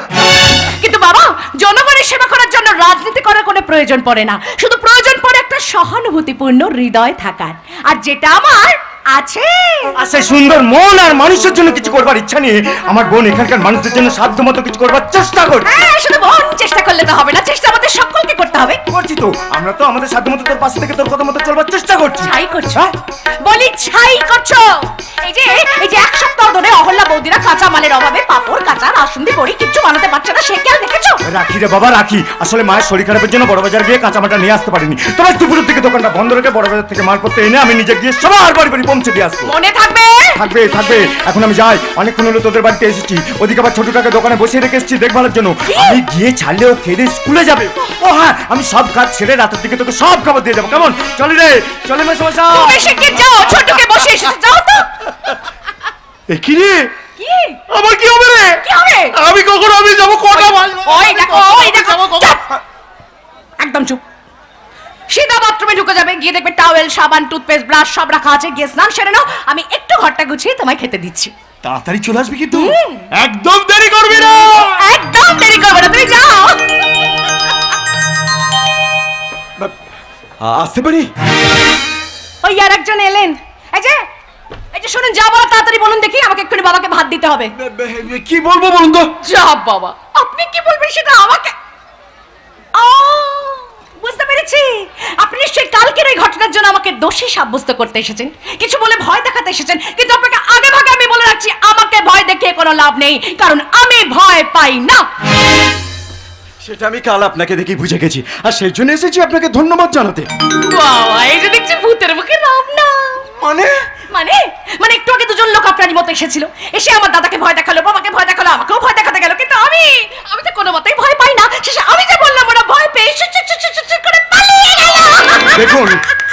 কিন্তু বাবা জনগণের সেবা করার জন্য রাজনীতি করার কোনো প্রয়োজন পড়ে না, শুধু প্রয়োজন পড়ে একটা সহানুভূতিপূর্ণ হৃদয় থাকার, আর যেটা আমার আছে। আচ্ছা, সুন্দর মন আর মানুষের জন্য কিছু করবার ইচ্ছা নিয়ে আমার বোন এখানকার মানুষদের জন্য সাধ্যমতো কিছু করবার চেষ্টা করি। হ্যাঁ, শুধু বোন চেষ্টা করলে তো হবে না, চেষ্টা আমাদের সকলকে করতে হবে। করছি তো, আমরা তো আমাদের সাধ্যমতো তোর পাশে থেকে তোর কথা মতো চলবার চেষ্টা করছি। ছাই করছো? বলি ছাই করছো? এই যে এক সপ্তাহ ধরে অহল্যা বৌদিরা কাঁচা মালের অভাবে পাপড় কাঁচা রাসুন্দি বড়ি কিচ্ছু বানাতে পারছে না, সে খেয়াল দেখেছো? রাখি রে বাবা রাখি, আসলে মায়ের শরীর খারাপের জন্য বড় বাজার গিয়ে কাঁচা মালটা নিয়ে আসতে পারিনি। তোরা দুপুরের দিকে দোকানটা বন্ধ রেখে বড় বাজার থেকে মালপত্র এনে আমি নিজে গিয়ে সবার বাড়ি বাড়ি পৌঁছে দিয়ে আসবো। মনে থাকবে? থাকবে থাকবে। এখন আমি যাই, অনেকক্ষণ হলো তোদের বাড়িতে এসেছি, ওদিকে আবার ছোটটাকে দোকানে বসিয়ে রেখে এসেছি দেখভালের জন্য। আমি গিয়ে ছাড়লেও খেয়ে স্কুলে যাবে। ও হ্যাঁ, আমি সব কাজ ছেড়ে রাতের দিকে তোকে সব খাবার দিয়ে যাবো, কেমন? চলি রে, চলে মেসমশাই। তুমি শিগগির যাও, ছোটকে বসে এসেছে, যাও তো। কি রে, কি আমার কি হবে রে? কি হবে? আমি কখনো আমি যাবো কটা বাজবে? ওই দেখো চুপ! একদম চুপ। সিধা বাথরুমে ঢুকে যাবে, গিয়ে দেখবে টাওয়েল সাবান টুথপেস্ট ব্রাশ সব রাখা আছে, গিয়ে স্নান সেরে নাও। আমি একটু ঘরটা গুছিয়ে তোমায় খেতে দিচ্ছি। তাড়াতাড়ি চলে আসবি কিন্তু, একদম দেরি করবি না। একদম দেরি করবে না, তুমি যাও। আসতে পারি? ওই আর একজন এলেন। এই যে শুনুন, যা বলো তাড়াতাড়ি বলুন দেখি, আমাকে এক্ষুনি বাবাকে ভাত দিতে হবে। কি বলবো বলুন তো? যা বাবা, আপনি কি বলবেন সেটা আমাকে। বুঝতে পেরেছি, আপনি নিশ্চয়ই কালকের ওই ঘটনা ঘটনার জন্য আমাকে দোষী সাব্যস্ত করতে এসেছেন, কিছু বলে ভয় দেখাতে এসেছেন, কিন্তু আপনাকে আগে ভাগে আমি বলে রাখছি আমাকে ভয় দেখিয়ে কোনো লাভ নেই, কারণ আমি ভয় পাই না। সেটা আমি কাল আপনাকে দেখে বুঝে গেছি, আর সেই জন্য এসেছি আপনাকে ধন্যবাদ জানাতে। বাবা, এই যে দেখছি ভূতের মুখে নাম না। মানে মানে মানে একটু আগে দুজন লোক আপনারই মতো এসেছিল, এসে আমার দাদাকে ভয় দেখালো, বাবাকে ভয় দেখালো, আমাকেও ভয় দেখাতে গেল, কিন্তু আমি তো কোনো মতেই ভয় পাই না। শেষে আমি যে বললাম ওরা ভয় পেয়ে করে পালিয়ে গেল। দেখুন,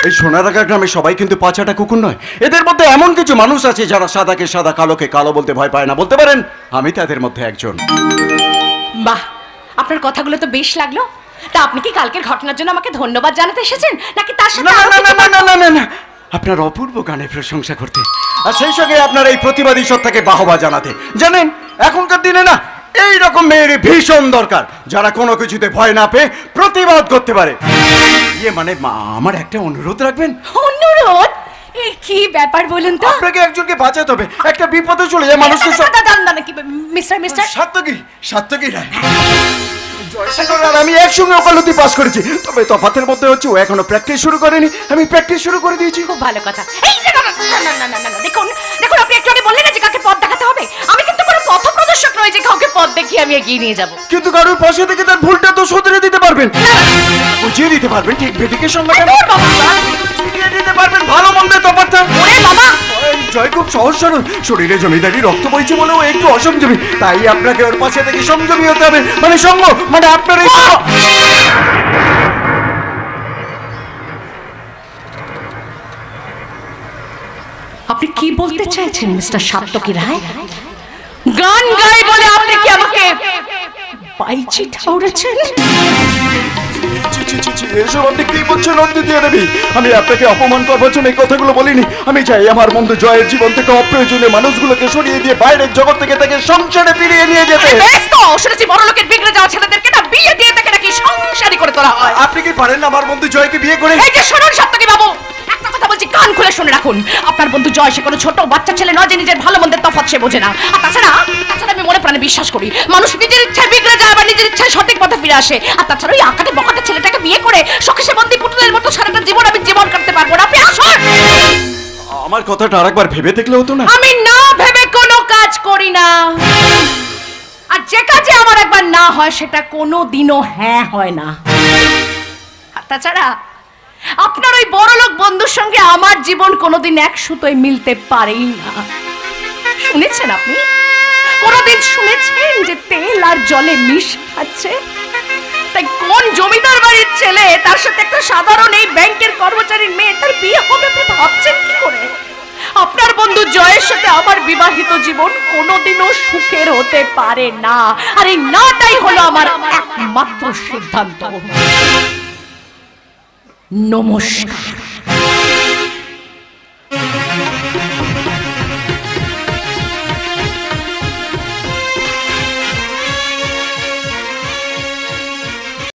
এই সোনারাগা গ্রামে সবাই কিন্তু পাঁচাটা কুকুর নয়। এদের মধ্যে এমন কিছু মানুষ আছে যারা সাদাকে সাদা, কালোকে কালো বলতে ভয় পায় না। বলতে পারেন আমি তাদের মধ্যে একজন। বাহ, আপনার কথাগুলো তো বেশ লাগলো। তা আপনি কি কালকের ঘটনার জন্য আমাকে ধন্যবাদ জানাতে এসেছেন, নাকি তার সাথে না না না না না না না না, আপনার অপূর্ব গানের প্রশংসা করতে, আর সেই সঙ্গে আপনার এই প্রতিবাদী সত্তাকে বাহবা জানাতে। জানেন, এখনকার দিনে না এই রকম মেয়ের ভীষণ দরকার, যারা কোনো কিছুতে ভয় না পেয়ে প্রতিবাদ করতে পারে। ইয়ে মানে আমার একটা অনুরোধ রাখবেন। অনুরোধ? এই কি ব্যাপার বলুন তো? আপনাকে একজনকে বাঁচাতে হবে, একটা বিপদে চলে যায় মানুষকে। মিস্টার সাত্তকী রায়, জয়শেখর আর আমি একসঙ্গে ওকালতি পাস করেছি, তবে তফাতের মধ্যে হচ্ছে ও এখনো প্র্যাকটিস শুরু করেনি, আমি প্র্যাকটিস শুরু করে দিয়েছি। খুব ভালো কথা। এই যে না, দেখুন আপনি একটু আগে বললেন না যে কাকে পথ দেখাতে হবে, আমি কিন্তু কোনো পথ প্রদর্শক নই যে কাউকে পথ দেখিয়ে আমি এগিয়ে নিয়ে যাব। কিন্তু কারোর পাশে থেকে তার ভুলটা তো শুধরে দিতে পারবেন, বুঝিয়ে দিতে পারবেন, ঠিক বেদিকে সঙ্গে বুঝিয়ে দিতে পারবেন ভালো মন্দের তফাৎটা। ওরে বাবা, জয় খুব সহজ সরল, শরীরে জমিদারি রক্ত বইছে বলেও একটু অসংযমী, তাই আপনাকে ওর পাশে থেকে সংযমী হতে হবে, মানে সঙ্গ, মানে আপনার এই। আপনি কি বলতে চাইছেন মিস্টার সাত্তকী রায়? গান গাই বলে আপনি কি আমাকে বাইচি ঠাউরেছেন? এসব আপনি কি বলছেন অদ্বিতীয় দেবী? আমি আপনাকে অপমান করবার জন্য এই কথাগুলো বলিনি। আমি চাই আমার বন্ধু জয়ের জীবন থেকে অপ্রয়োজনীয় মানুষগুলোকে সরিয়ে দিয়ে বাইরের জগৎ থেকে তাকে সংসারে ফিরিয়ে নিয়ে যেতে। বেশ তো, শুনেছি বড় লোকের বিগড়ে যাওয়া ছেলেদেরকে না বিয়ে দিয়ে তাকে নাকি সংসারী করে তোলা হয়। আপনি কি পারেন না আমার বন্ধু জয়কে বিয়ে করে? এই যে শুনুন সাত্তকী বাবু, একটা কথা বলছি, কান খুলে শুনে রাখুন। আপনার বন্ধু জয় সে কোনো ছোট বাচ্চা ছেলে নয় যে নিজের ভালো মন্দের তফাৎ সে বোঝে না। আর তাছাড়া আমি মনে প্রাণে বিশ্বাস করি মানুষ নিজের ইচ্ছায় বিগড়ে যায়, আবার নিজের ইচ্ছায় সঠিক পথে ফিরে আসে। আর তাছাড়া ওই আকাটে বকাটে ছেলেটাকে বিয়ে করে সখে বন্দি পুতুলের মতো সারাটা জীবন আমি জীবন কাটতে পারবো না। আপনি আসুন। আমার কথাটা আরেকবার ভেবে দেখলে হতো না? আমি না ভেবে কোনো কাজ করি না, আর যে কাজে আমার একবার না হয় সেটা কোনো দিনও হ্যাঁ হয় না। আর তাছাড়া আপনার ওই বড়লোক বন্ধুর সঙ্গে আমার জীবন কোনোদিন এক সুতোয় মিলতে পারেই না। শুনেছেন আপনি কোনোদিন শুনেছেন যে তেল আর জলে মিশ খাচ্ছে? তাই কোন জমিদার বাড়ির ছেলে তার সাথে একটা সাধারণ এই ব্যাংকের কর্মচারীর মেয়ে তার বিয়ে হবে আপনি ভাবছেন কি করে? আপনার বন্ধু জয়ের সাথে আমার বিবাহিত জীবন কোনোদিনও সুখের হতে পারে না, আর এই নাটাই হলো আমার একমাত্র সিদ্ধান্ত। নমস্কার।